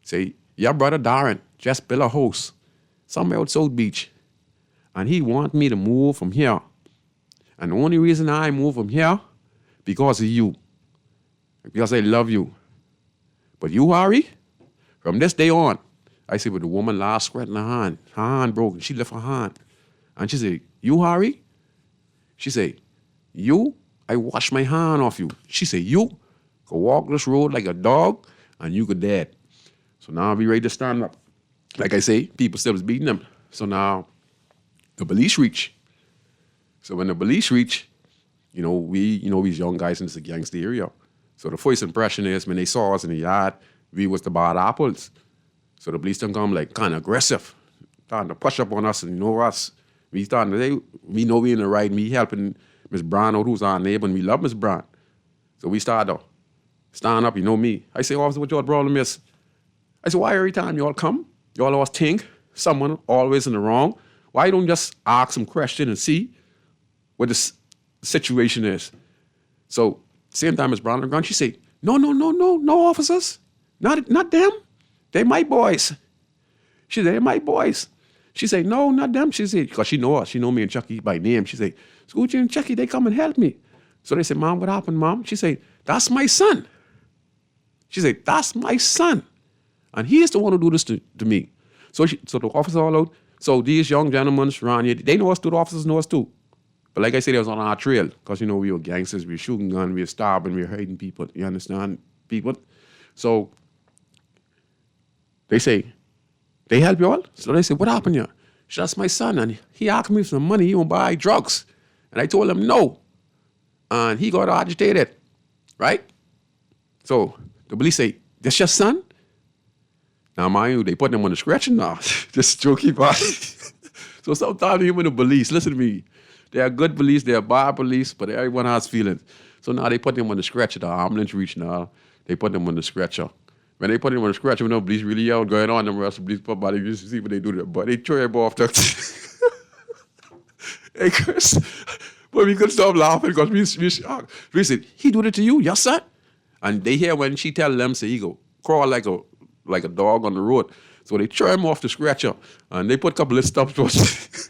say, your brother Darren just built a house somewhere out South Beach. And he want me to move from here. And the only reason I move from here, because of you. Because I love you. But you, Harry, from this day on, I said, with the woman last sweat in her hand broken. She left her hand. And she said, you, Harry? She said, you, I wash my hand off you. She said, you could walk this road like a dog and you could dead. So now we ready to stand up. Like I say, people still was beating them. So now the police reach. So when the police reach, we these young guys in this gangster area. So the first impression is when they saw us in the yard, we was the bad apples. So the police done come like kind of aggressive, starting to push up on us and us. We know we in the right, me helping Miss Brown out, who's our neighbor, and we love Miss Brown. So we started to stand up, me. I say, officer, what your problem is? I said, why every time y'all come, y'all always think someone always in the wrong? Why you don't just ask some question and see what the situation is? So same time as Brown on the ground, she said, no, officers. Not them. They my boys. She said, they're my boys. She said, no, not them. She said, because she know us. She know me and Chucky by name. She said, Scrooge and Chucky, they come and help me. So they said, Mom, what happened, Mom? She said, that's my son. She said, that's my son. And he is the one who do this to me. So the officer all out. So these young gentlemen around here, they know us too, the officers know us too. But like I said, they was on our trail. Because, we were gangsters, we were shooting guns, we were starving, we were hurting people. You understand, people? So they say, they help you all? So they say, what happened here? She said, that's my son. And he asked me for some money, he won't buy drugs. And I told him no. And he got agitated, right? So the police say, that's your son? Now, mind you, they put them on the scratching now. Just jokey part. So sometimes even the police, listen to me, they are good police, they are bad police, but everyone has feelings. So now they put them on the stretcher, the ambulance reach now, they put them on the stretcher. When they put them on the stretcher, when the police really yell going on, the rest of the police put body, you see what they do to them. But they throw them off the... Hey, Chris, but we couldn't stop laughing because we said, he do it to you, yes, son? And they hear when she tell them, say, he go crawl like a dog on the road. So they throw him off the scratcher and they put a couple of stuff to us.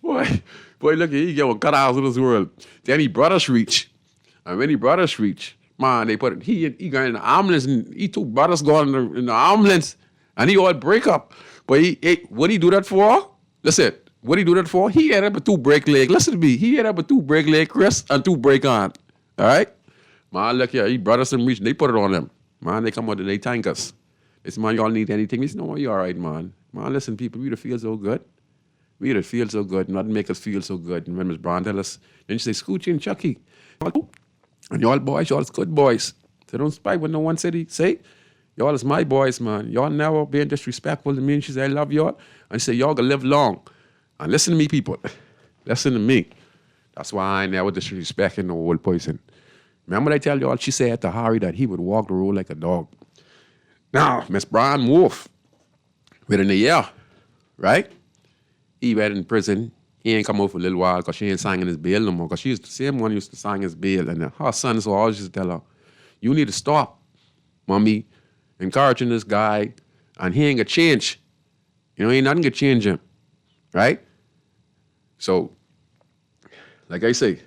Boy, look, he get cut out of this world. Then he brought us reach. And when he brought us reach, man, they put he got in the ambulance and he two brothers going in the ambulance and he all break up. But what he do that for? Listen, what he do that for? He had up a 2 break leg. Listen to me. He had up a 2 break leg, Chris, and 2 break on. All right? Man, look here. He brought us some reach. They put it on them. Man, they come out and they thank us. They say, man, y'all need anything? We say, no, you all right, man. Man, listen, people, we feel so good. We feel so good. Nothing make us feel so good. And when Ms. Brown tell us, then she say, Scoochie and Chucky. And y'all boys, y'all is good boys. So don't spite what no one said. He say, y'all is my boys, man. Y'all never being disrespectful to me. And she say, I love y'all. And she say, y'all gonna live long. And listen to me, people. Listen to me. That's why I ain't never disrespecting no old person. Remember I tell y'all, she said to Harry that he would walk the road like a dog. Now, Miss Brian Wolf, within a year, right? He went in prison. He ain't come out for a little while because she ain't signing his bail no more. Because she used the same one used to sign his bail. And her sons will always just tell her, you need to stop, mommy, encouraging this guy, and he ain't gonna change. You know, ain't nothing gonna change him, right? So, like I say,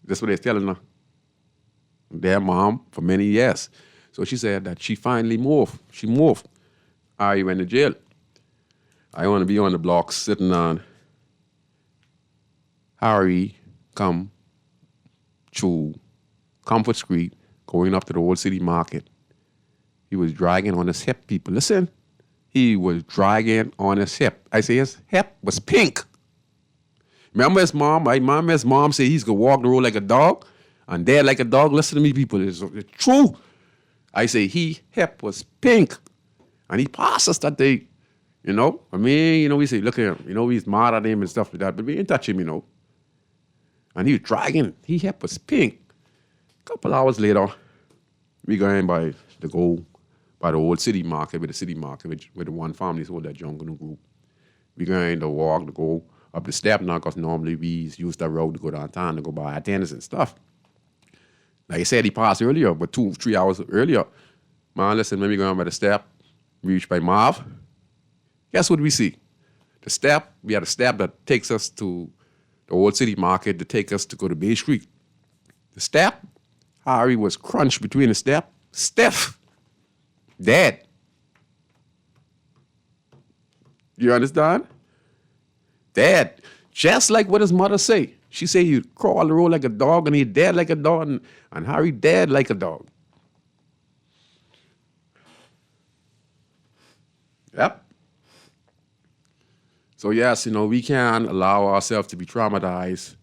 that's what they're telling her. Their mom for many years. So she said that she finally moved. She moved. I went to jail. I want to be on the block sitting on Harry come to Comfort Street, going up to the Old City Market. He was dragging on his hip, people. Listen, he was dragging on his hip. I say his hip was pink. Remember his mom? I remember his mom said he's going to walk the road like a dog and dad like a dog. Listen to me, people. It's true. I say he hip was pink. And he passed us that day, you know. I mean, you know, we say, look at him. You know, he's mad at him and stuff like that. But we ain't touch him, you know. And he was dragging. He hip was pink. A couple hours later, we going by the Old City Market, with the City Market, with the one family sold that jungle group. We going to walk, to go up the step now, because normally we use that road to go downtown to go buy our tennis and stuff. Like I said, he passed earlier, but 2-3 hours earlier. Man, listen, when we going by the step, we reach by Marv. Guess what we see? The step, we had a step that takes us to the Old City Market to take us to go to Bay Street. The step, Harry was crunched between the step, stiff, dead. You understand? Dead. Just like what his mother say. She say you crawl the road like a dog and he dead like a dog and Harry dead like a dog. Yep. So yes, you know, we can't allow ourselves to be traumatized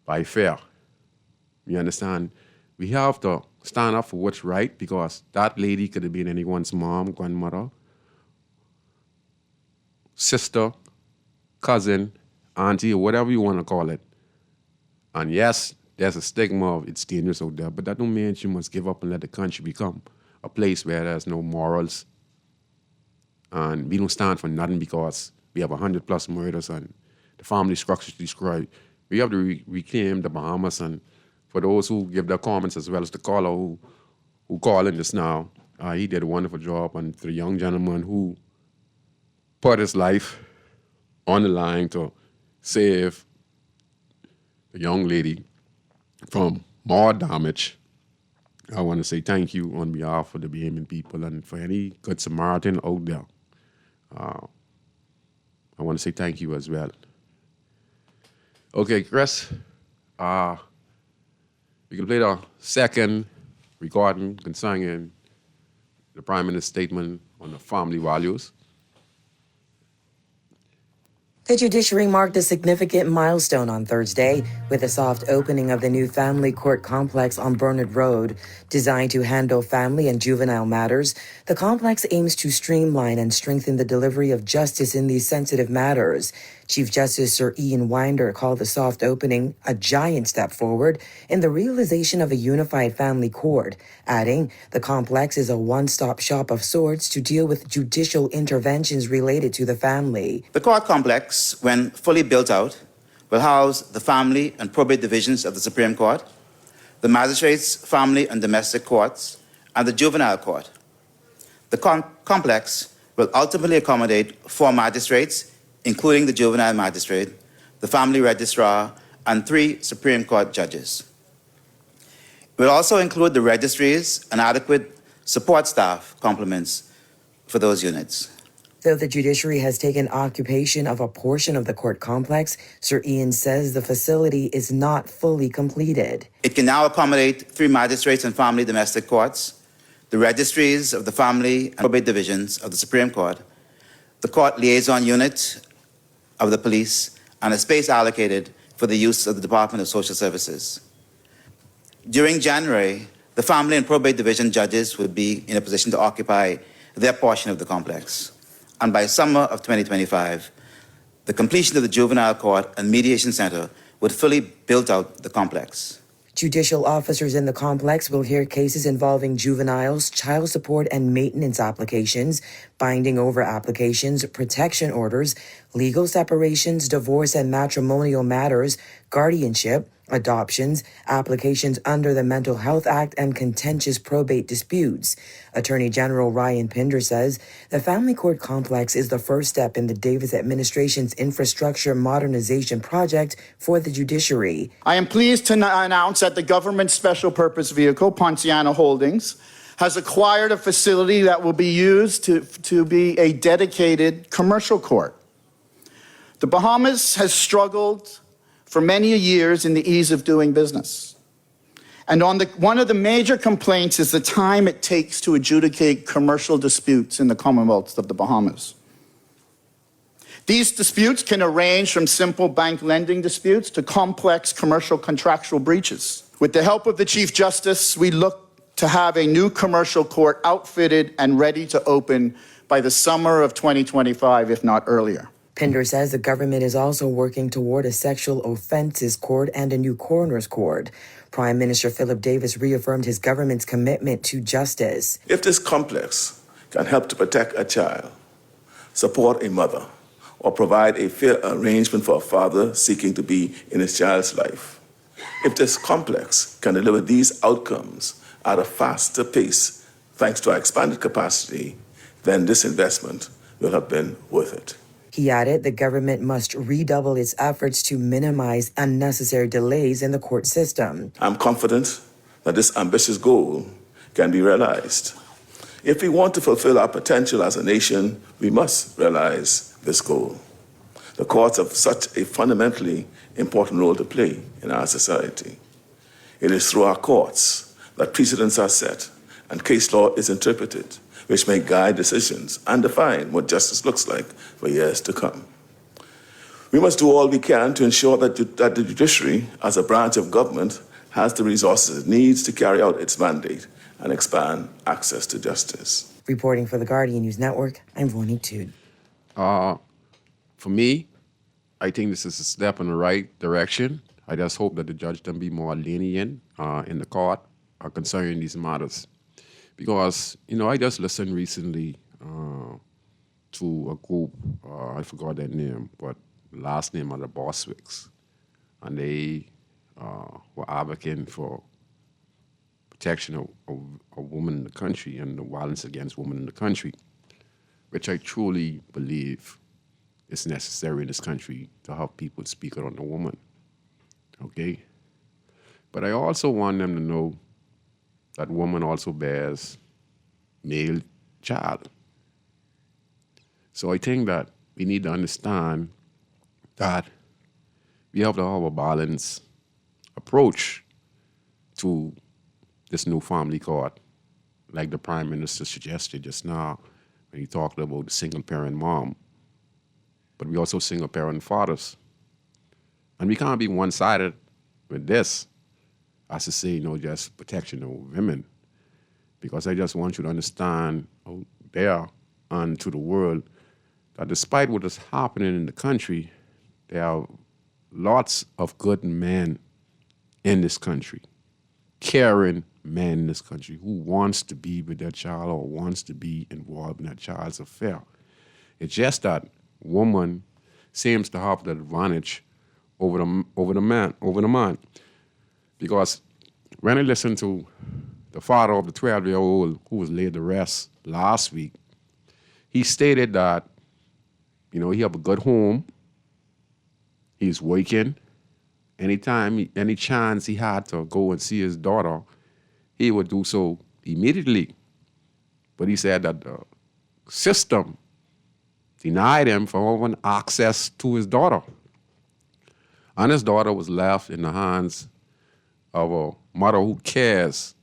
by fear. You understand? We have to stand up for what's right, because that lady could have been anyone's mom, grandmother, sister, cousin, auntie, or whatever you want to call it. And yes, there's a stigma of it's dangerous out there, but that don't mean you must give up and let the country become a place where there's no morals. And we don't stand for nothing because we have 100+ murders and the family structure is destroyed. We have to reclaim the Bahamas. And for those who give their comments, as well as the caller who called in just now, he did a wonderful job. And for the young gentleman who put his life on the line to save the young lady from more damage, I want to say thank you on behalf of the Bahamian people, and for any good Samaritan out there. I want to say thank you as well. Okay, Chris, we can play the second recording concerning the Prime Minister's statement on the family values. The judiciary marked a significant milestone on Thursday with the soft opening of the new family court complex on Bernard Road. Designed to handle family and juvenile matters, the complex aims to streamline and strengthen the delivery of justice in these sensitive matters. Chief Justice Sir Ian Winder called the soft opening a giant step forward in the realization of a unified family court, adding, the complex is a one-stop shop of sorts to deal with judicial interventions related to the family. The court complex, when fully built out, will house the family and probate divisions of the Supreme Court, the magistrates, family and domestic courts, and the juvenile court. The complex will ultimately accommodate 4 magistrates, including the juvenile magistrate, the family registrar, and 3 Supreme Court judges. It will also include the registries and adequate support staff complements for those units. Though the judiciary has taken occupation of a portion of the court complex, Sir Ian says the facility is not fully completed. It can now accommodate 3 magistrates and family domestic courts, the registries of the family and probate divisions of the Supreme Court, the court liaison unit of the police, and a space allocated for the use of the Department of Social Services. During January, the family and probate division judges will be in a position to occupy their portion of the complex. And by summer of 2025, the completion of the juvenile court and mediation center would fully build out the complex. Judicial officers in the complex will hear cases involving juveniles, child support and maintenance applications, binding over applications, protection orders, legal separations, divorce and matrimonial matters, guardianship, adoptions, applications under the Mental Health Act, and contentious probate disputes. Attorney General Ryan Pinder says the family court complex is the first step in the Davis administration's infrastructure modernization project for the judiciary. I am pleased to announce that the government special purpose vehicle, Ponciano Holdings, has acquired a facility that will be used to be a dedicated commercial court. The Bahamas has struggled for many years in the ease of doing business. And one of the major complaints is the time it takes to adjudicate commercial disputes in the Commonwealth of the Bahamas. These disputes can range from simple bank lending disputes to complex commercial contractual breaches. With the help of the Chief Justice, we look to have a new commercial court outfitted and ready to open by the summer of 2025, if not earlier. Pinder says the government is also working toward a sexual offenses court and a new coroner's court. Prime Minister Philip Davis reaffirmed his government's commitment to justice. If this complex can help to protect a child, support a mother, or provide a fair arrangement for a father seeking to be in his child's life, if this complex can deliver these outcomes at a faster pace, thanks to our expanded capacity, then this investment will have been worth it. He added the government must redouble its efforts to minimize unnecessary delays in the court system. I'm confident that this ambitious goal can be realized. If we want to fulfill our potential as a nation, we must realize this goal. The courts have such a fundamentally important role to play in our society. It is through our courts that precedents are set and case law is interpreted, which may guide decisions and define what justice looks like for years to come. We must do all we can to ensure that the judiciary, as a branch of government, has the resources it needs to carry out its mandate and expand access to justice. Reporting for the Guardian News Network, I'm Ronnie Tood. For me, I think this is a step in the right direction. I just hope that the judge can be more lenient in the court concerning these matters. Because, I just listened recently to a group, I forgot their name, but last name are the Boswicks. And they were advocating for protection of women in the country and the violence against women in the country, which I truly believe is necessary in this country to have people speak out on the woman, okay? But I also want them to know that woman also bears male child. So I think that we need to understand that we have to have a balanced approach to this new family court, like the Prime Minister suggested just now when he talked about the single-parent mom. But we also single-parent fathers. And we can't be one-sided with this, as to say, just protection of women. Because I just want you to understand out there and to the world that despite what is happening in the country, there are lots of good men in this country, caring men in this country who wants to be with their child or wants to be involved in that child's affair. It's just that woman seems to have the advantage over the man. Because when I listen to the father of the 12-year-old who was laid to rest last week, he stated that, he have a good home, he's working. Any chance he had to go and see his daughter, he would do so immediately. But he said that the system denied him from having access to his daughter. And his daughter was left in the hands of a mother who cares,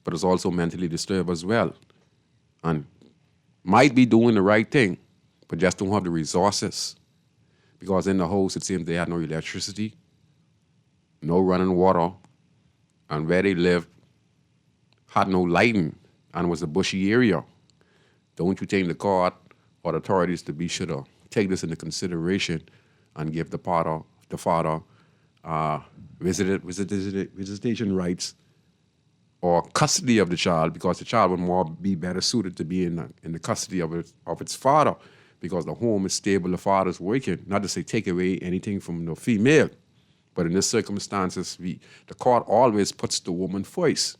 but is also mentally disturbed as well. And might be doing the right thing, but just don't have the resources. Because in the house, it seems they had no electricity, no running water, and where they lived had no lighting, and was a bushy area. Don't you think the court or the authorities to be sure to take this into consideration and give the father visitation rights or custody of the child, because the child would be better suited to be in the custody of its father, because the home is stable, the father's working. Not to say take away anything from the female, but in this circumstances, the court always puts the woman first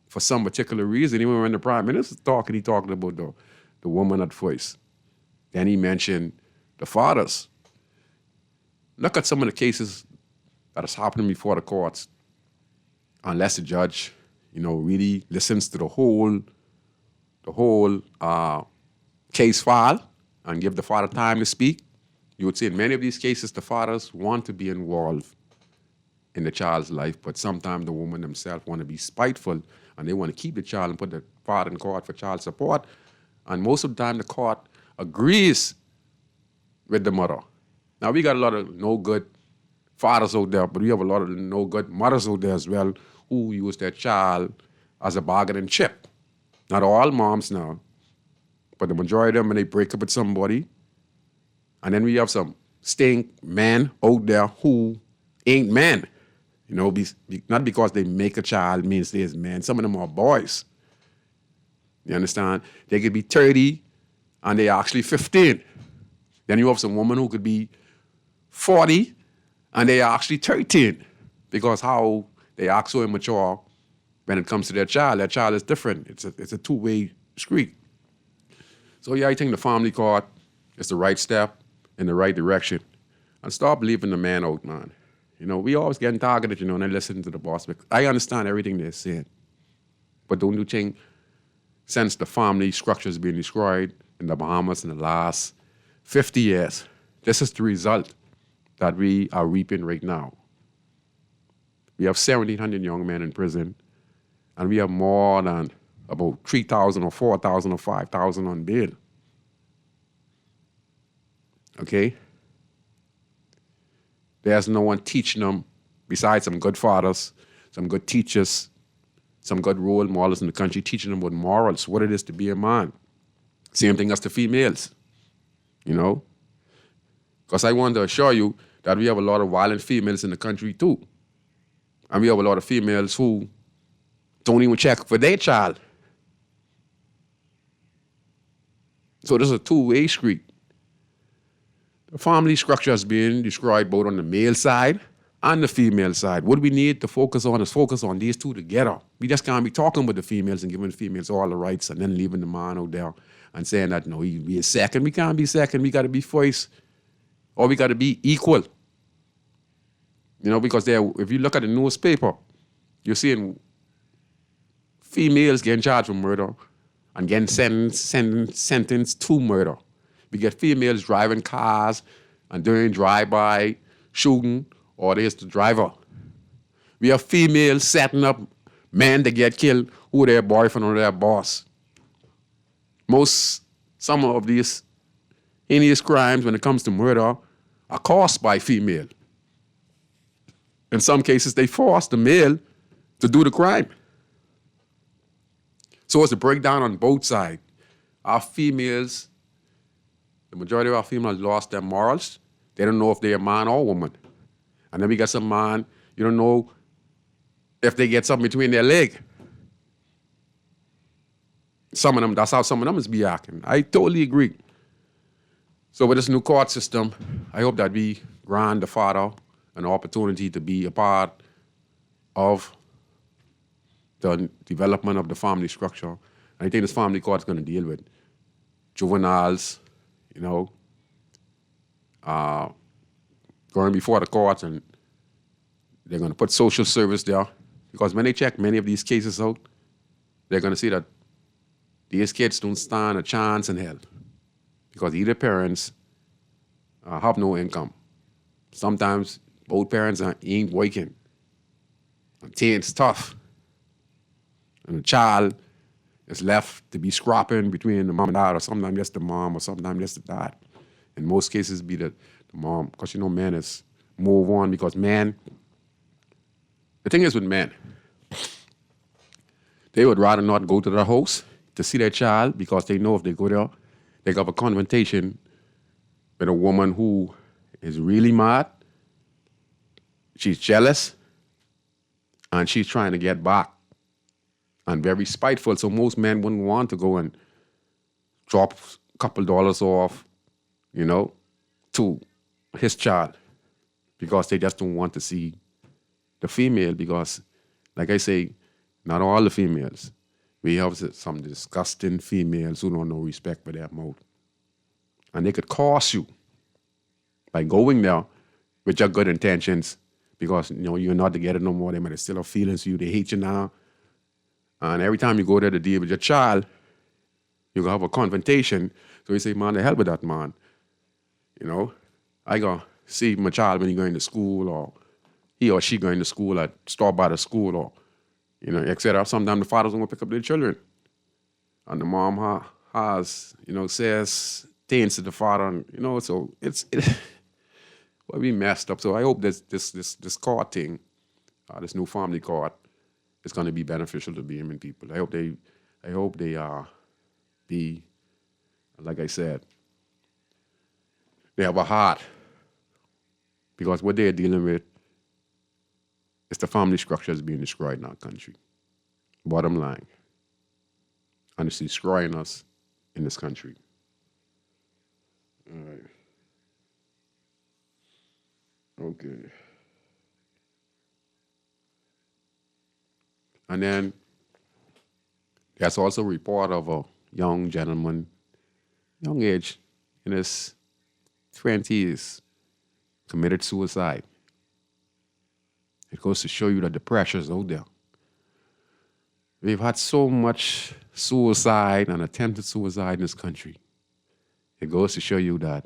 for some particular reason. Even when the prime minister's talking, he talked about the woman at first. Then he mentioned the fathers. Look at some of the cases that is happening before the courts. Unless the judge, really listens to the whole case file and give the father time to speak, you would see in many of these cases the fathers want to be involved in the child's life, but sometimes the woman themselves want to be spiteful and they want to keep the child and put the father in court for child support. And most of the time the court agrees with the mother. Now we got a lot of no good fathers out there, but we have a lot of no good mothers out there as well who use their child as a bargaining chip. Not all moms now, but the majority of them, when they break up with somebody, and then we have some stink men out there who ain't men. Not because they make a child means they're men. Some of them are boys. You understand? They could be 30 and they're actually 15. Then you have some woman who could be 40 and they are actually 13, because how they act so immature when it comes to their child. Their child is different. It's a two-way street. So yeah, I think the family court is the right step in the right direction. And start believing the man out, man. We always getting targeted, and I listen to the boss. I understand everything they're saying. But don't you think, since the family structure is being destroyed in the Bahamas in the last 50 years, this is the result that we are reaping right now. We have 1,700 young men in prison, and we have more than about 3,000 or 4,000 or 5,000 on bail. Okay? There's no one teaching them, besides some good fathers, some good teachers, some good role models in the country, teaching them about morals, what it is to be a man. Same thing as the females, Because I want to assure you that we have a lot of violent females in the country too. And we have a lot of females who don't even check for their child. So this is a two-way street. The family structure is being destroyed both on the male side and the female side. What we need to focus on is focus on these two together. We just can't be talking about the females and giving the females all the rights and then leaving the man out there and saying that, no, he be a second. We can't be second. We got to be first. Or we got to be equal. Because if you look at the newspaper, you're seeing females getting charged for murder and getting sentenced to murder. We get females driving cars and doing drive-by shooting, or there's the driver. We have females setting up men that get killed who are their boyfriend or their boss. Some of these heinous crimes when it comes to murder are caused by female. In some cases, they force the male to do the crime. So it's a breakdown on both sides. Our females, the majority of our females lost their morals. They don't know if they're a man or a woman. And then we got some man, you don't know if they get something between their leg. Some of them, that's how some of them is be acting. I totally agree. So with this new court system, I hope that we grant the father an opportunity to be a part of the development of the family structure. And I think this family court is going to deal with juveniles, going before the courts, and they're going to put social service there. Because when they check many of these cases out, they're going to see that these kids don't stand a chance in hell. Because either parents have no income. Sometimes both parents ain't working. And it's tough. And the child is left to be scrapping between the mom and dad, or sometimes just the mom, or sometimes just the dad. In most cases, be the mom, because men is move on, because the thing is with men, they would rather not go to their house to see their child, because they know if they go there, they have a confrontation with a woman who is really mad. she's jealous, and she's trying to get back, and very spiteful. So most men wouldn't want to go and drop a couple dollars off, to his child, because they just don't want to see the female. Because, like I say, not all the females. We have some disgusting females who don't know respect for their mouth. And they could cost you by going there with your good intentions, because you're not together no more. They might still have feelings for you. They hate you now. And every time you go there to deal with your child, you're going to have a confrontation. So you say, man, the hell with that man. I go see my child when he going to school, or he or she going to school, or stop by the school, or, etc. Sometimes the fathers don't want to pick up their children. And the mom says things to the father, and, so it's well, we messed up. So I hope this court thing, this new family court, is going to be beneficial to Bahamian people. I hope they be, like I said, they have a heart, because what they're dealing with is the family structure is being destroyed in our country. Bottom line. And it's destroying us in this country. All right. Okay. And then there's also a report of a young gentleman, young age, in his 20s, committed suicide. It goes to show you that the pressure's out there. We've had so much suicide and attempted suicide in this country. It goes to show you that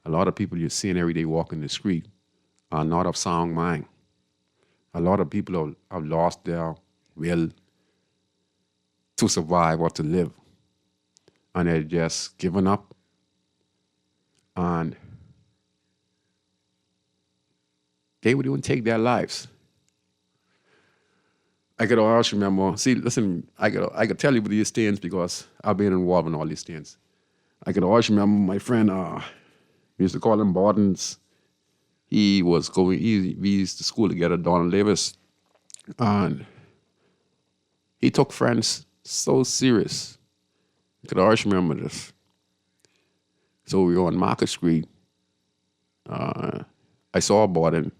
a lot of people you're seeing every day walking the street are not of sound mind. A lot of people have lost their will to survive or to live. And they're just giving up. And they would even take their lives. I could always remember, I could tell you about these things because I've been involved in all these things. I could always remember my friend, we used to call him Bordens. We used to school together, Donald Davis. And he took friends so serious. I could always remember this. So we were on Market Street. I saw Borden,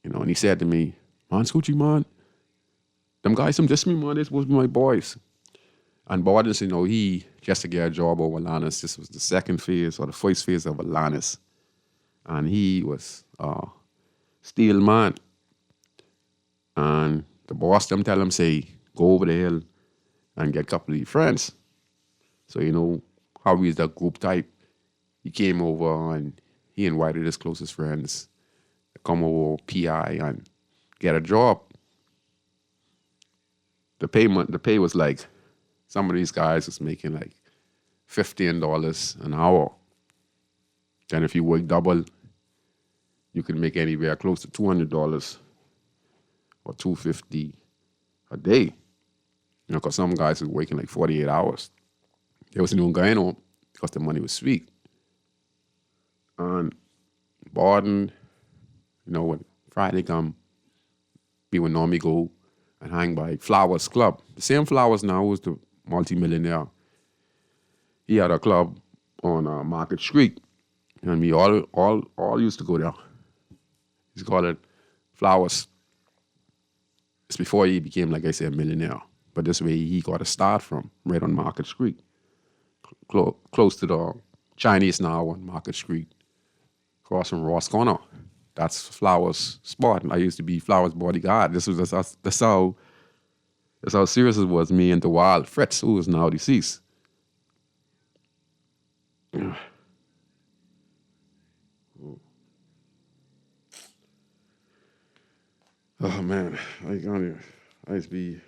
and he said to me, "Man, Scoochie, man, them guys, them just me, man, this was my boys." And Borden, he just to get a job over Lannis. This was the second phase or the first phase of Lannis. And he was steel man. And the boss them tell him, say, go over the hill and get a couple of your friends. So, how he's that group type. He came over and he invited his closest friends to come over PI and get a job. The pay was like, some of these guys was making like $15 an hour. Then if you work double, you can make anywhere close to $200 or $250 a day. Because some guys were working like 48 hours. They wasn't even going home because the money was sweet. And Borden, when Friday come, we would normally go and hang by Flowers Club. The same Flowers now was the multi-millionaire. He had a club on Market Street, and we all used to go there. He's called it Flowers. It's before he became, like I said, a millionaire. But this way he got a start from, right on Market Street. Close to the Chinese now on Market Street. Across from Ross Corner. That's Flowers' spot. I used to be Flowers' bodyguard. That's how serious it was, me and the wild Fritz, who is now deceased. Oh man, I used to be.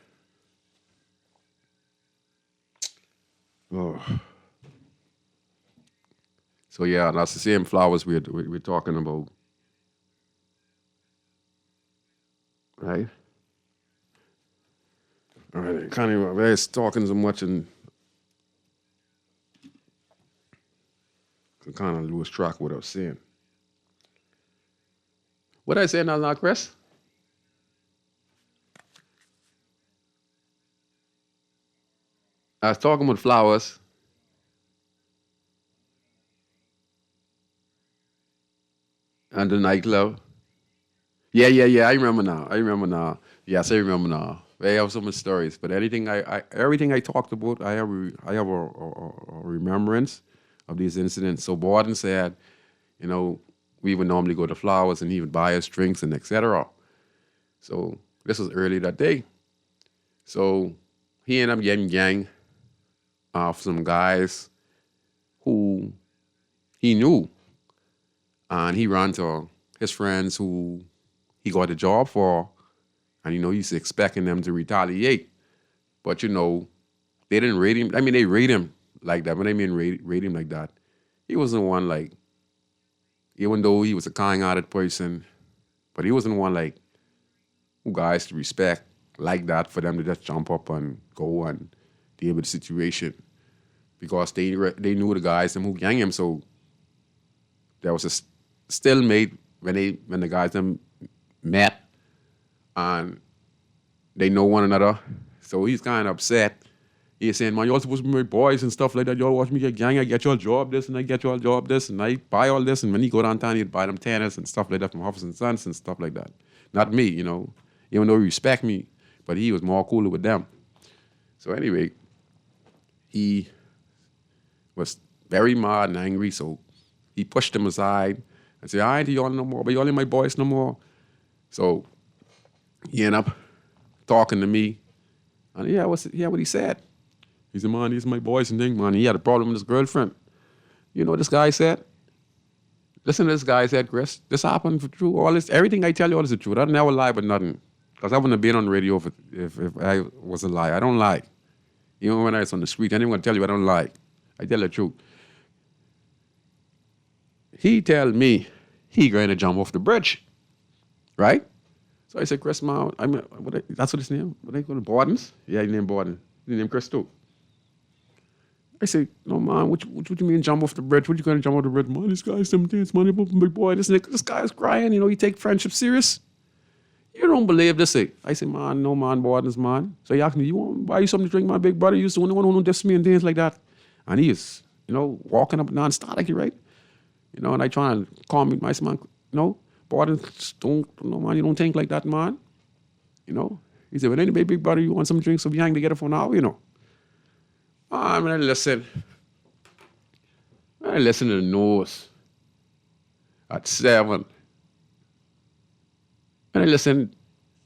Oh. So yeah, that's the same Flowers we're talking about, right? All right, I can't even. I was talking so much and I kind of lose track of what I was saying. What I say now, Chris? I was talking about flowers. And the nightclub. Yeah. I remember now. Yes, I remember now. I have so many stories, but everything I talked about, I have a remembrance of these incidents. So Borden said, we would normally go to flowers and he would buy us drinks and etc. So this was early that day. So he ended up getting gang off some guys who he knew, and he ran to his friends who he got a job for, and he's expecting them to retaliate. But they didn't rate him. I mean, they rate him like that. When I mean rate him like that, he wasn't one like, even though he was a kind-hearted person, but he wasn't one like who guys to respect like that for them to just jump up and go and deal with the situation, because they knew the guys them who gang him. So there was a stalemate when the guys them met, and they know one another. So he's kind of upset. He's saying, man, y'all supposed to be my boys and stuff like that. Y'all watch me get gang. I get y'all job this and I get y'all job this and I buy all this. And when he go downtown, he'd buy them tennis and stuff like that from Huffs and Sons and stuff like that. Not me, even though he respect me, but he was more cooler with them. So anyway, he was very mad and angry. So he pushed them aside and said, I ain't y'all no more, but y'all ain't my boys no more. So he ended up talking to me. And what he said. He said, man, these are my boys and things, man. He had a problem with his girlfriend. You know what this guy said? Listen to this guy said, Chris, this happened for true. All this, everything I tell you, all is the truth. I never lie about nothing. Because I wouldn't have been on the radio if I was a lie. I don't lie. Even when I was on the street, anyone going to tell you I don't lie. I tell the truth. He tell me he going to jump off the bridge. Right? So I said, Chris, man, that's what his name? What they call it? Borden's? Yeah, his name Borden. His name Chris too. I say, no, man, what you mean jump off the bridge? What you going to jump off the bridge? Man, this guy's 17, it's money, big boy. This guy is crying, he take friendship serious. You don't believe this. I say, man, no, man, Borden's man. So he asked me, you want to buy you something to drink, my big brother? You used to the one who diss me and things like that. And he is, walking up and down, static, right? And I try to calm him. I say, man, Borden, man, you don't think like that, man. He said, well, anyway, big brother, you want some drinks, so we hang together for an hour, I'm going to listen. I listen to the news at 7. And I listen,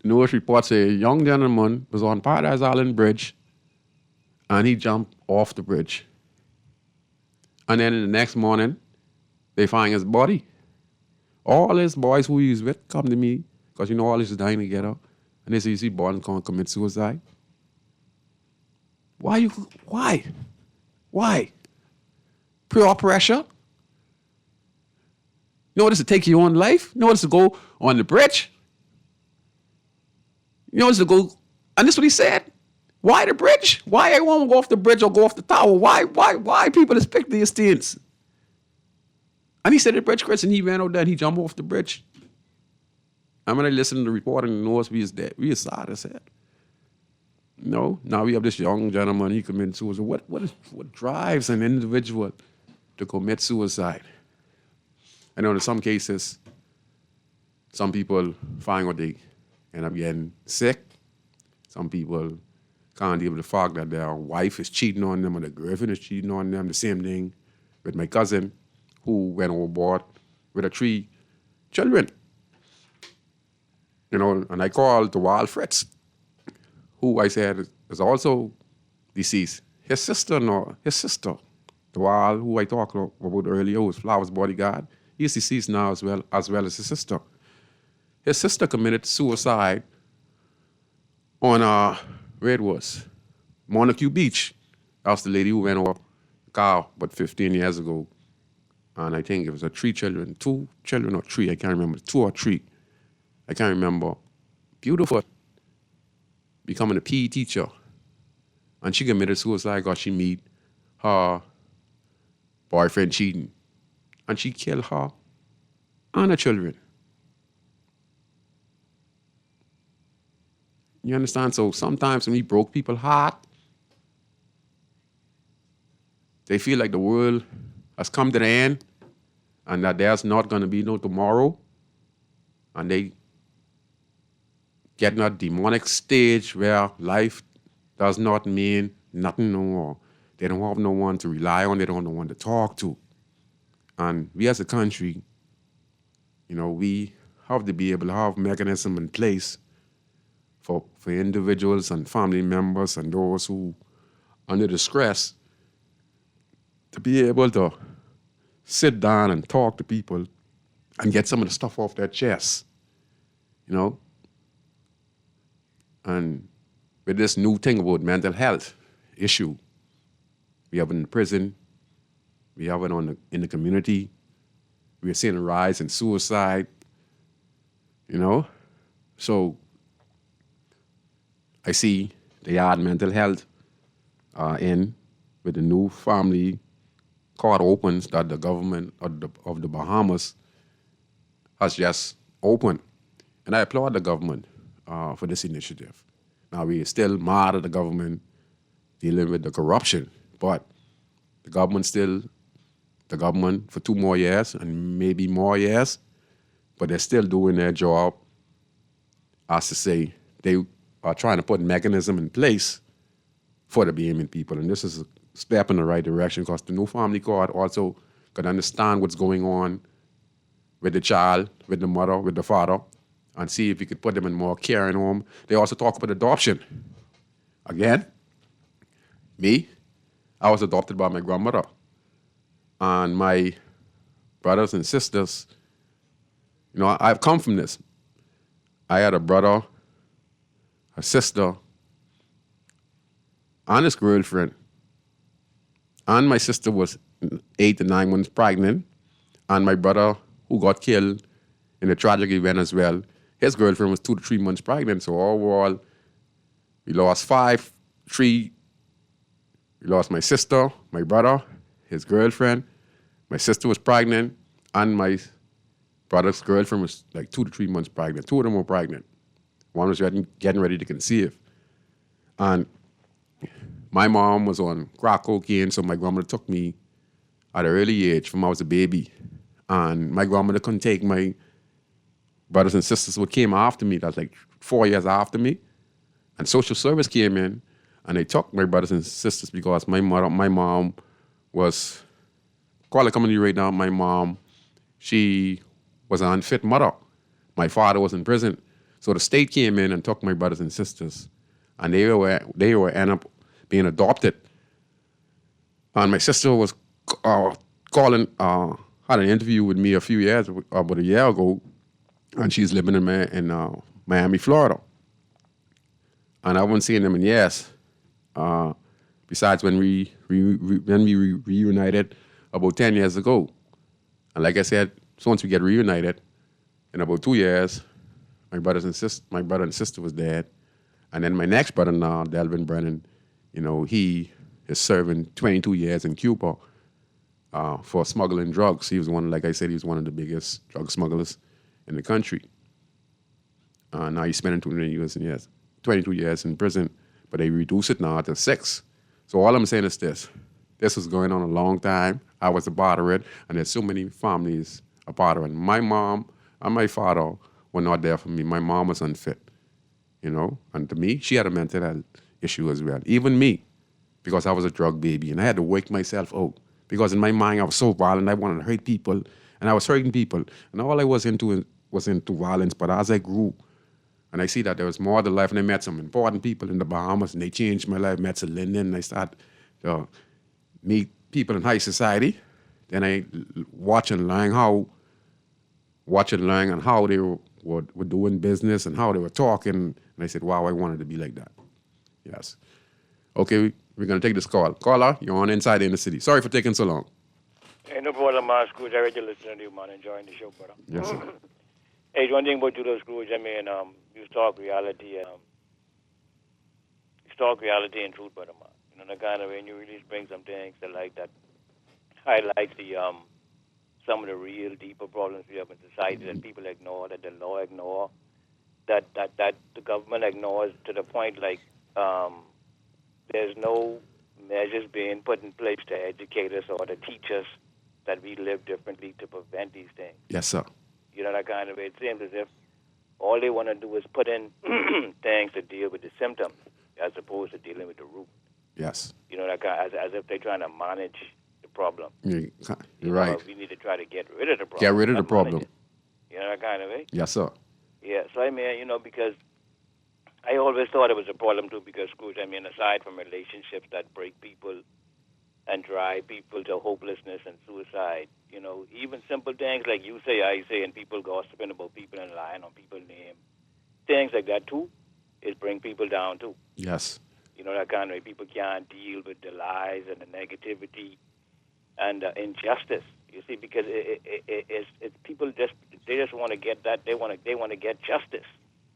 the news report say a young gentleman was on Paradise Island Bridge and he jumped off the bridge. And then the next morning, they find his body. All his boys who he was with come to me, because all this is dying together. And they say, you see, Borden can't commit suicide. Why? Pure pressure? You know what it's to take your own life? You know what it's to go on the bridge? You know what it's to go, and this is what he said. Why the bridge? Why I won't go off the bridge or go off the tower? Why people just pick these things? And he said the bridge, Chris, and he ran out there and he jumped off the bridge. And when I listened to the report and the news, we is dead. We is sad as hell. Now we have this young gentleman, he committed suicide. What drives an individual to commit suicide? I know in some cases, some people find what they end up getting sick. Some people can't deal with the fact that their wife is cheating on them or their girlfriend is cheating on them. The same thing with my cousin who went overboard with 3 children. And I called the Wild Fritz, who I said is also deceased. His sister, the Wild, who I talked about earlier, who was Flower's bodyguard, he's deceased now as well as his sister. His sister committed suicide on where it was, Montague Beach. That was the lady who went over the car about 15 years ago. And I think it was 2 children or 3, I can't remember, 2 or 3. I can't remember. Beautiful. Becoming a PE teacher. And she committed suicide because she meet her boyfriend cheating. And she killed her and her children. You understand? So sometimes when we broke people's heart, they feel like the world has come to the end and that there's not going to be no tomorrow. And they get in a demonic stage where life does not mean nothing no more. They don't have no one to rely on. They don't have no one to talk to. And we as a country, we have to be able to have mechanism in place for individuals and family members and those who under distress to be able to sit down and talk to people and get some of the stuff off their chest, And with this new thing about mental health issue, we have it in the prison, we have it in the community, we're seeing a rise in suicide, So I see they add mental health in with the new family court opens that the government of the Bahamas has just opened. And I applaud the government for this initiative. Now, we are still mad at the government dealing with the corruption, but the government for 2 more years and maybe more years, but they're still doing their job. As to say, they are trying to put a mechanism in place for the Bahamian people. And this is a step in the right direction because the new family court also could understand what's going on with the child, with the mother, with the father, and see if we could put them in more caring home. They also talk about adoption. Again, I was adopted by my grandmother. And my brothers and sisters, I've come from this. I had a brother, a sister, and his girlfriend. And my sister was 8 to 9 months pregnant. And my brother, who got killed in a tragic event as well, his girlfriend was 2 to 3 months pregnant. So overall, we lost 3. We lost my sister, my brother, his girlfriend. My sister was pregnant, and my brother's girlfriend was like 2 to 3 months pregnant. 2 of them were pregnant. One was getting ready to conceive. And my mom was on crack cocaine, so my grandmother took me at an early age from I was a baby. And my grandmother couldn't take my brothers and sisters who came after me. That's like 4 years after me. And social service came in, and they took my brothers and sisters because my mom was, call it community right now, my mom, she was an unfit mother. My father was in prison. So the state came in and took my brothers and sisters, and they were end up being adopted. And my sister was had an interview with me about a year ago, and she's living in Miami, Florida. And I haven't seen them in years. Besides when we reunited about 10 years ago. And like I said, so once we get reunited, in about 2 years, my brother and sister was dead. And then my next brother-in-law, Delvin Brennan, he is serving 22 years in Cuba for smuggling drugs. He was one of the biggest drug smugglers in the country. Now he's spending 22 years in prison, but they reduced it now to 6. So all I'm saying is this. This was going on a long time. I was a part of it, and there's so many families a part of it. My mom and my father were not there for me. My mom was unfit, and to me, she had a mental health issue as well. Even me, because I was a drug baby, and I had to wake myself out. Because in my mind, I was so violent, I wanted to hurt people, and I was hurting people. And all I was into violence, but as I grew, and I see that there was more to life, and I met some important people in the Bahamas, and they changed my life. Met Sir Lyndon, and I started to meet people in high society. Then I watch and learn on how they were doing business and how they were talking. And I said, wow, I wanted to be like that. Yes. Okay, we're going to take this call. Caller, you're on Inside Inner City. Sorry for taking so long. Hey, no problem, man. Scrooge, I read you listening to you, man. Enjoying the show, brother. Yes, sir. Hey, one thing about you, though, Scrooge, you talk reality and truth, brother, man. The kind of way you really bring some things that highlights some of the real deeper problems we have in society that people ignore, that the law ignore, that the government ignores to the point like there's no measures being put in place to educate us or to teach us that we live differently to prevent these things. Yes, sir. You know, that kind of way. It seems as if all they want to do is put in things to deal with the symptoms as opposed to dealing with the root. Yes. You know, like as if they're trying to manage the problem. You're You right. know, we need to try to get rid of the problem. Get rid of the not manage problem. it. You know, that kind of way. Yes, sir. Yeah, so I mean, you know, because I always thought it was a problem too because, Scrooge, I mean, aside from relationships that break people and drive people to hopelessness and suicide, you know, even simple things like you say, I say, and people gossiping about people and lying on people's name, things like that too, is bring people down too. Yes. You know, that kind of way. People can't deal with the lies and the negativity and injustice. You see, because it's people they just want to get that they want to get justice.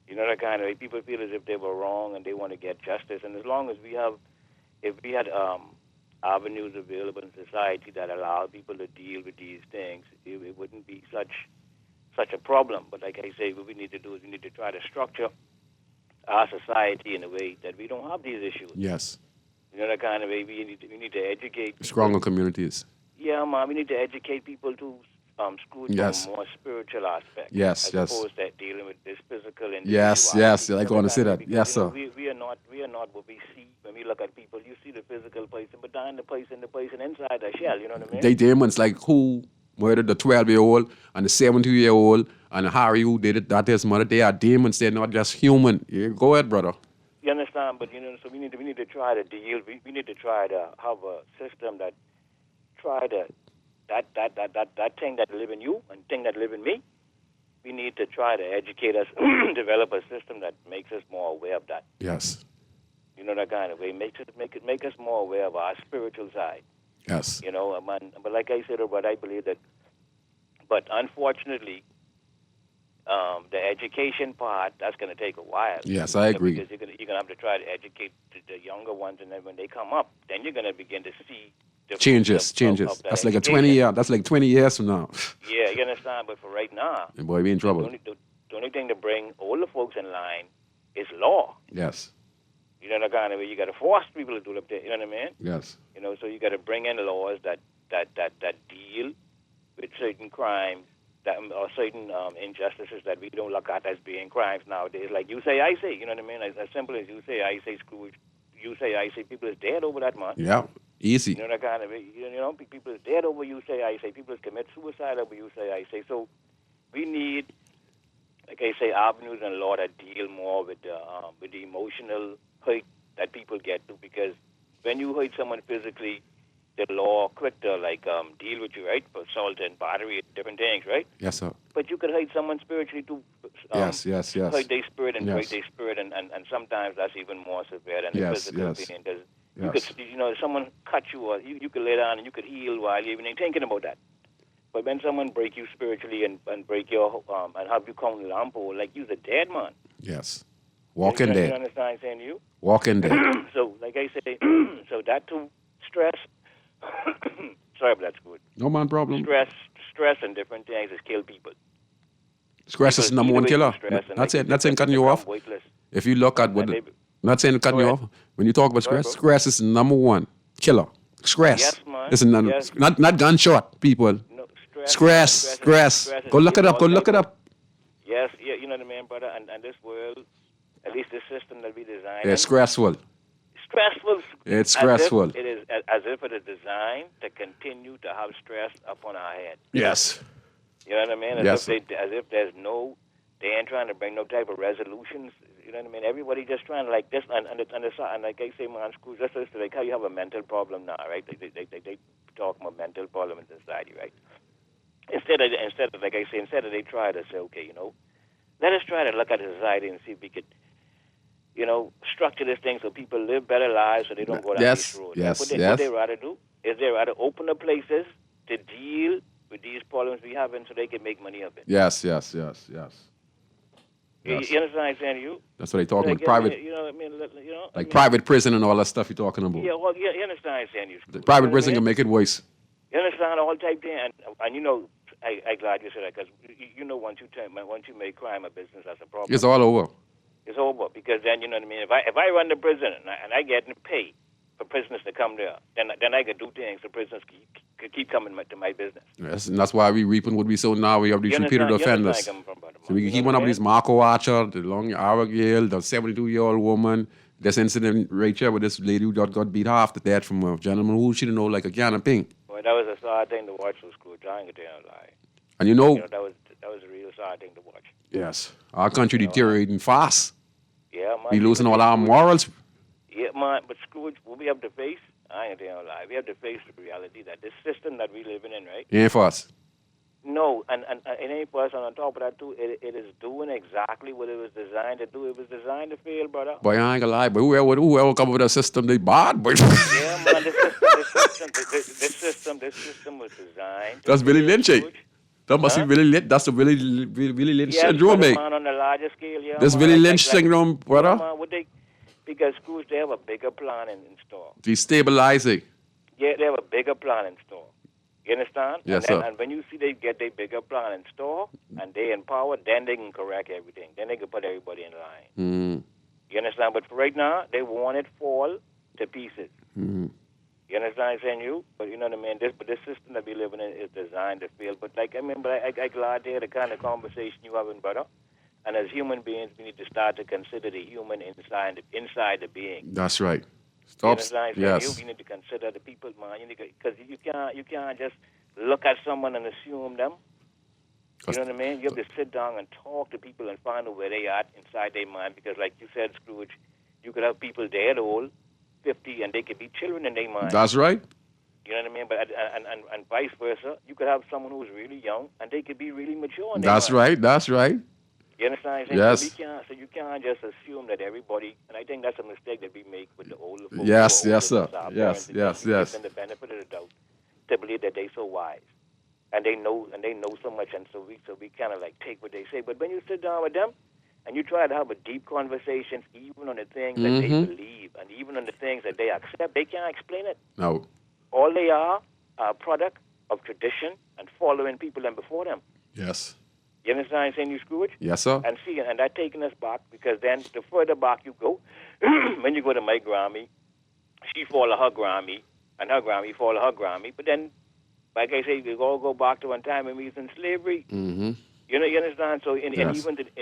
You know, that kind of way. People feel as if they were wrong and they want to get justice. And as long as if we had avenues available in society that allow people to deal with these things, it wouldn't be such a problem. But like I say, what we need to do is we need to try to structure our society in a way that we don't have these issues. Yes. You know, that kind of way. We need to educate people. Stronger communities. Yeah, man. We need to educate people to Scrooge Yes. from a more spiritual aspect. Yes, as yes. opposed to dealing with this physical and Yes, yes. I want to say that. Yes, sir. We are not what we see when we look at people. You see the physical person, but down the person inside the shell. You know what I mean? They demons like who murdered the 12-year-old and the 70-year-old and Harry who did it, that his mother. They are demons. They're not just human. Yeah, go ahead, brother. You understand? But you know, so we need to try to deal. We need to try to have a system that try to that thing that live in you and thing that live in me. We need to try to educate us, develop a system that makes us more aware of that. Yes. You know, that kind of way. Make us more aware of our spiritual side. Yes. You know, but like I said, but I believe that. But unfortunately, the education part, that's going to take a while. Yes, I agree. Because you're going to have to try to educate the younger ones, and then when they come up, then you're going to begin to see the Changes. of That's the like a education. 20 year. That's like 20 years from now. Yeah, you understand. But for right now, And boy, we in trouble. the only thing to bring older folks in line is law. Yes. You know, the kind of way you got to force people to do it up there. You know what I mean? Yes. You know, so you got to bring in laws that deal with certain crimes or certain injustices that we don't look at as being crimes nowadays. Like you say, I say. You know what I mean? As simple as you say, I say, Scrooge. You say, I say. People is dead over that, man. Yeah. Easy. You know, that kind of way. You know, people is dead over you say, I say. People is commit suicide over you say, I say. So we need, like I say, avenues and law that deal more with the emotional hurt that people get to, because when you hurt someone physically, the law quick to deal with you, right, for assault and battery and different things, right? Yes, sir. But you could hurt someone spiritually too. Yes. Hurt their spirit and break Yes. their spirit, and sometimes that's even more severe than the Yes, physical yes. pain. Because you Yes. could, you know, if someone cut you, or you could lay down and you could heal while you even ain't thinking about that. But when someone break you spiritually and break your and have you come lampo, like you's a dead man. Yes. Walking You dead. understand what I'm saying to you? Walking dead. So, like I say, so that too, stress. Sorry, but that's good. No man problem. Stress and different things has killed people. Stress is the number one killer. Not saying cutting you off. Weightless. If you look at what, not saying cutting you Go off. When you talk about Go ahead, stress, bro. stress is the number one killer. Stress. Yes, man. Listen, Yes. not gunshot, people. No, Stress. Go look it up. Go look it up. Yes, yeah, you know what I mean, brother. And this world, at least this system that we designed, It's stressful. stressful. It's stressful. It is as if it is designed to continue to have stress upon our head. Yes. You know what I mean? Yes. As if there's they ain't trying to bring no type of resolutions. You know what I mean? Everybody just trying to like this and like I say, man, Scrooge, that's just like how you have a mental problem now, right? They talk about mental problem in society, right? Instead of like I say, instead of they try to say, okay, you know, let us try to look at society and see if we could, you know, structure this thing so people live better lives so they don't go down Yes, these roads. yes, What they rather do is they rather open up places to deal with these problems we have, and so they can make money of it. Yes. You understand what I'm saying to you? That's what they talking Like, about. Private, you know what I mean? You know, like private prison and all that stuff you're talking about. Yeah, well, yeah, you understand what I'm saying to you. The private You know what I prison mean? can make it worse. You understand all type thing, and you know, I'm glad you said that because you know once you make crime a business, that's a problem. It's all over. It's over because then you know what I mean. If I run the prison and I get paid for prisoners to come there, then I could do things so prisoners could keep coming to my business. Yes, and that's why we reaping what we sow now. We have these repeated offenders. So we can keep one of these Marco Archer, the long Aragale, the 72-year-old woman. This incident, Rachel, with this lady who got beat half to death from a gentleman who she didn't know like a can of pink. Well, that was a sad thing to watch with Scrooge. I ain't gonna tell you a lie. And you know that was a real sad thing to watch. Yes, our country deteriorating fast. Yeah, man. We losing all our morals. Yeah, man. But Scrooge, what we have to face, I ain't gonna tell you a lie. We have to face the reality that this system that we living in, right? It ain't for us. No, and it ain't for us. And on top of that, too, it is doing exactly what it was designed to do. It was designed to fail, brother. Boy, I ain't gonna lie, but whoever come up with a system, they bad, boy. Yeah, man, this system was designed. That's Billy Lynch. That must be Billy Lynch. That's the Billy Lynch syndrome, mate. Man, on a larger scale, yeah. This Billy Lynch syndrome, brother. Man, because Scrooge, they have a bigger plan in store. Destabilizing. Yeah, they have a bigger plan in store. You understand? Yes, sir. And when you see they get their bigger plan in store and they in power, then they can correct everything. Then they can put everybody in line. You understand? But for right now, they want it fall to pieces. You understand what I'm saying? But you know what I mean? This system that we living in is designed to fail. But like, I remember, I glad to hear the kind of conversation you having, brother. And as human beings, we need to start to consider the human inside the being. That's right. Stop. Yes. You need to consider the people, man. Because you can't just look at someone and assume them. You know what I mean? You have to sit down and talk to people and find out where they are inside their mind. Because like you said, Scrooge, you could have people dead old, 50, and they could be children in their mind. That's right. You know what I mean? But and vice versa, you could have someone who's really young and they could be really mature in their mind. That's right. That's right. You understand? Yes. So you can't just assume that everybody, and I think that's a mistake that we make with the older folks. Yes, yes, sir. Yes. Yes. Give them the benefit of the doubt to believe that they're so wise, and they know so much, and so we kind of like take what they say. But when you sit down with them and you try to have a deep conversation, even on the things that they believe, and even on the things that they accept, they can't explain it. No. All they are a product of tradition and following people and before them. Yes. You understand what I'm saying, you Scrooge? Yes, sir. And see, and that taking us back, because then the further back you go, when you go to my Grammy, she follow her Grammy, and her Grammy follow her Grammy. But then, like I say, we all go back to one time when we was in slavery. Mm-hmm. You understand? So, and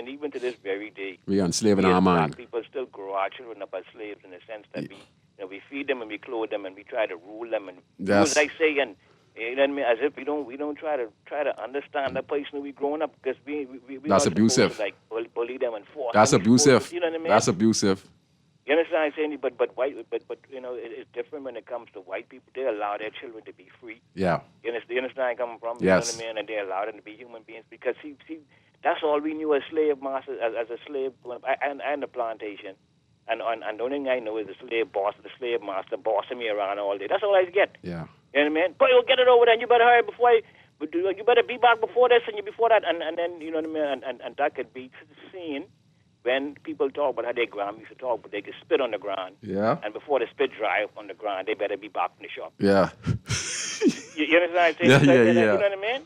even to this very day, we are enslaving our mind. Black people still grow our children up as slaves in the sense that we feed them and we clothe them and we try to rule them and do as I say and. You know what I mean? As if we don't try to understand that person we growing up because we that's abusive. To, like bully them and force. That's them abusive. You know what I mean? That's abusive. You understand what I'm saying? But you know it's different when it comes to white people. They allow their children to be free. Yeah. You understand where I'm coming from? Yes. You know what I mean? And they allow them to be human beings because see that's all we knew as slave masters as a slave and the plantation. And the only thing I know is the slave master bossing me around all day. That's all I get. Yeah. You know what I mean? But you'll get it over then. You better hurry before you better be back before this and you before that. And then, you know what I mean? And that could be seen when people talk about how their ground used to talk, but they could spit on the ground. Yeah. And before the spit dry up on the ground, they better be back in the shop. Yeah. you understand what I'm saying? Yeah. You know what I mean?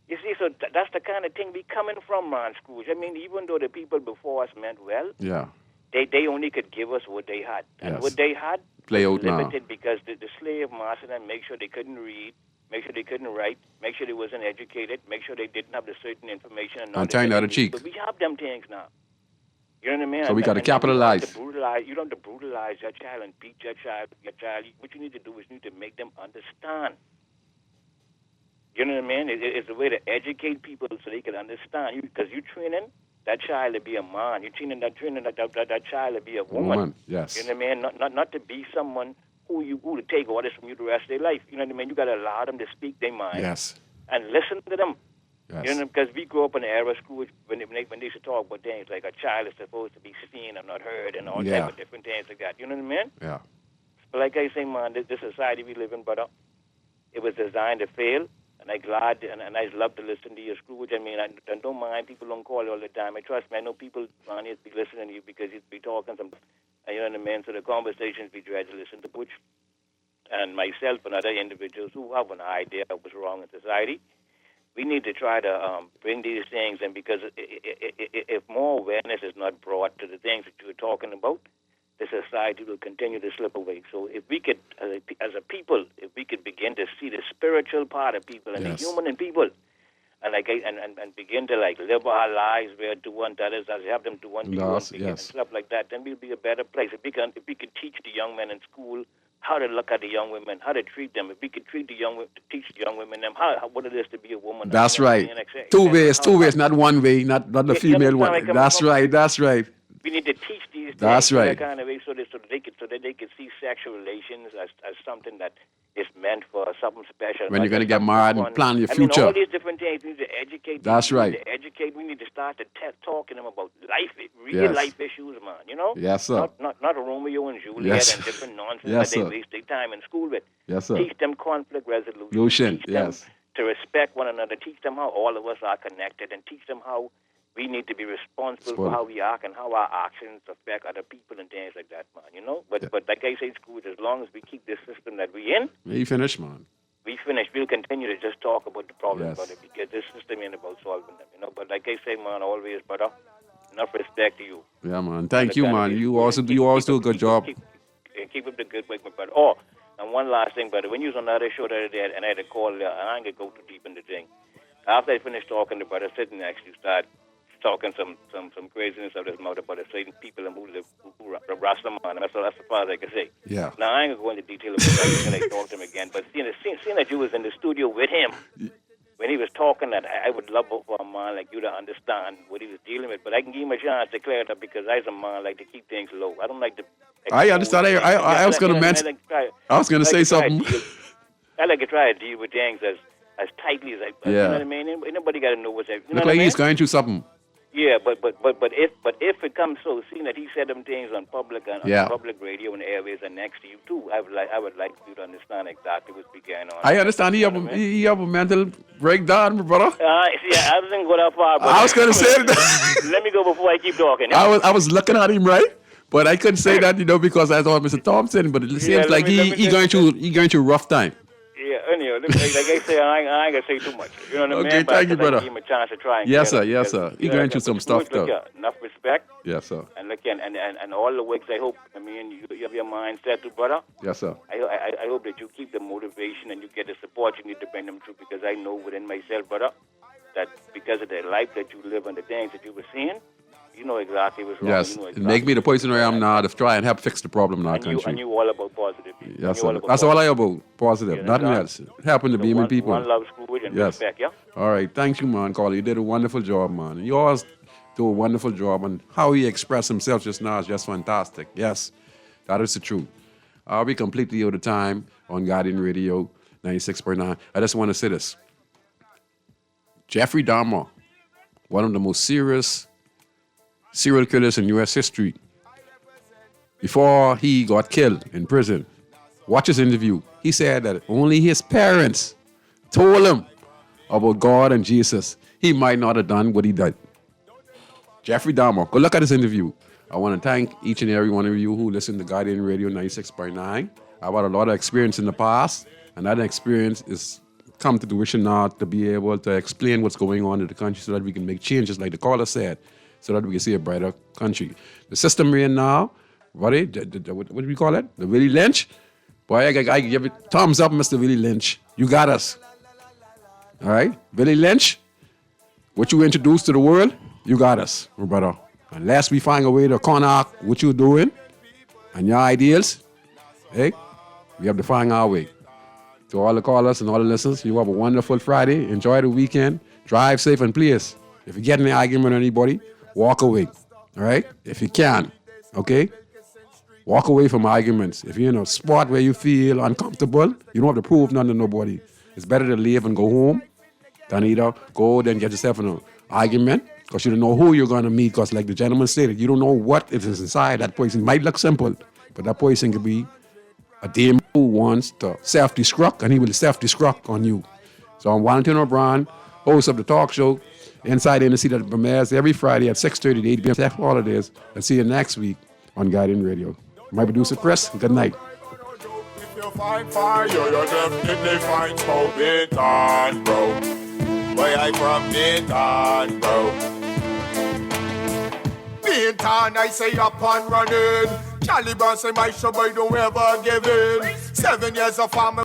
You see, so that's the kind of thing we coming from, man, Scrooge. I mean, even though the people before us meant well, yeah, they only could give us what they had. And what they had play was out limited now. Because the slave master them make sure they couldn't read, make sure they couldn't write, make sure they wasn't educated, make sure they didn't have the certain information. And turn the other cheek. But we have them things now. You know what I mean? So we got to capitalize. You don't have to brutalize your child and beat your child. What you need to do is you need to make them understand. You know what I mean? It's a way to educate people so they can understand. Because you're training that child to be a man. You're training that child to be a woman. Yes. You know what I mean? Not to be someone who to take orders from you the rest of their life. You know what I mean? You got to allow them to speak their mind. Yes. And listen to them. Yes. You know, because we grew up in an era, Scrooge, when they used to talk about things like a child is supposed to be seen and not heard and all type of different things like that. You know what I mean? Yeah. But like I say, man, this society we live in, brother, it was designed to fail. And I'm glad, and I love to listen to you, Scrooge. I mean, I don't mind people don't call all the time. I trust me. I know people on here be listening to you because you'd be talking some, you know what I mean? So the conversations we try to listen to Butch and myself and other individuals who have an idea of what's wrong in society. we need to try to bring these things in, because if more awareness is not brought to the things that you're talking about, the society will continue to slip away. So if we could, as a people, if we could begin to see the spiritual part of people and the human in people, and begin to live our lives where to unto others as have them to unto you, and stuff like that, then we'll be a better place. If we could teach the young men in school how to look at the young women, how to treat them. If we could teach the young women them what it is to be a woman. That's right. Two ways, not one way, not the female one. That's right. We need to teach these things in that kind of way so that they could see sexual relations as something that is meant for something special. When you're going to get married and plan your future. All these different things. We need to educate. That's right. We need to start to talk to them about real life issues, man. Yes, sir. Not Romeo and Juliet and different nonsense that they waste their time in school with. Yes, sir. Teach them conflict resolution. Teach them to respect one another. Teach them how all of us are connected, and teach them how we need to be responsible for how we act and how our actions affect other people and things like that, man. But like I say, Scrooge, as long as we keep this system that we in, we finish, man. We finish. We'll continue to just talk about the problems, but because this system ain't about solving them, But like I say, man, always, brother, enough respect to you. Yeah, man. Thank you, man. You always do a good job. Keep up the good work, my brother. Oh, and one last thing, brother. When you was on the other show the other day, and I had a call, and I ain't gonna go too deep in the thing. After I finished talking, the brother sitting next to you started talking some craziness of his mouth about certain people who wrestle man. That's as far as I can say. Yeah. Now I ain't gonna go into detail about that until I talk to him again. But seeing that you was in the studio with him when he was talking, that I would love for a man like you to understand what he was dealing with. But I can give him a chance to clear it up because I'm a man like to keep things low. I don't like to. I understand. I was gonna mention. I was gonna say something. I like to try to deal with things as tightly as I. You know what I mean? Nobody got to know what's. Look like he's going through something. Yeah, but if it comes so, seeing that he said them things on public and on public radio and airways and next to you too, I would like you to understand exactly what's beginning on. I understand. He have a mental breakdown, my brother. I wasn't go that far. But I was gonna say that. Let me go before I keep talking. Yeah? I was looking at him right, but I couldn't say that because I thought Mr. Thompson. But it seems like he going through a rough time. Yeah, anyhow, like I say, I ain't gonna say too much. You know what I mean? Okay, thank you, brother. Give him a chance to try. And yes, sir. He going through some stuff, though. Enough respect. Yes, sir. And look, and all the weeks, I hope. I mean, you have your mind set to, brother. Yes, sir. I hope that you keep the motivation and you get the support you need to bring them through. Because I know within myself, brother, that because of the life that you live and the things that you were seeing, you know exactly what's wrong. Yes, you know exactly it make me the person I am now to try and help fix the problem in our country. And you all about positive. Yes, sir. That's all I about, positive. Nothing else. It happened to be my people. One love, Scrooge, and respect, yeah? All right. Thank you, man, Carly. You did a wonderful job, man. You always do a wonderful job, and how he expressed himself just now is just fantastic. Yes, that is the truth. I'll be completely out of time on Guardian Radio 96.9. I just want to say this. Jeffrey Dahmer, one of the most serious serial killers in U.S. history, before he got killed in prison, watch his interview. He said that only his parents told him about God and Jesus. He might not have done what he did. Jeffrey Dahmer, go look at his interview. I want to thank each and every one of you who listen to Guardian Radio 96.9. I've had a lot of experience in the past, and that experience is come to fruition now to be able to explain what's going on in the country so that we can make changes, like the caller said, so that we can see a brighter country. The system we're in now, what do we call it? The Willie Lynch? Boy, I give it thumbs up, Mr. Willie Lynch. You got us. All right? Willie Lynch, what you introduced to the world, you got us, my brother. Unless we find a way to corner what you're doing and your ideals, hey, we have to find our way. To all the callers and all the listeners, you have a wonderful Friday. Enjoy the weekend. Drive safe and please. If you get in an argument with anybody, walk away, all right? If you can, okay? Walk away from arguments. If you're in a spot where you feel uncomfortable, you don't have to prove nothing to nobody. It's better to leave and go home than either go out and get yourself in an argument because you don't know who you're going to meet because like the gentleman stated, you don't know what is inside that person. It might look simple, but that person could be a demon who wants to self-destruct, and he will self-destruct on you. So I'm Valentino Brown, host of the talk show, Inside in the Seat that premieres every Friday at 6:30 to 8 p.m. That's all it is. And see you next week on Guardian Radio. My producer, Chris, good night. If you find fire, you're definitely find smoke, bro. Where I from Dayton, bro. Dayton, I say up and running. Charlie Brown say my show boy don't ever give in. 7 years of farming.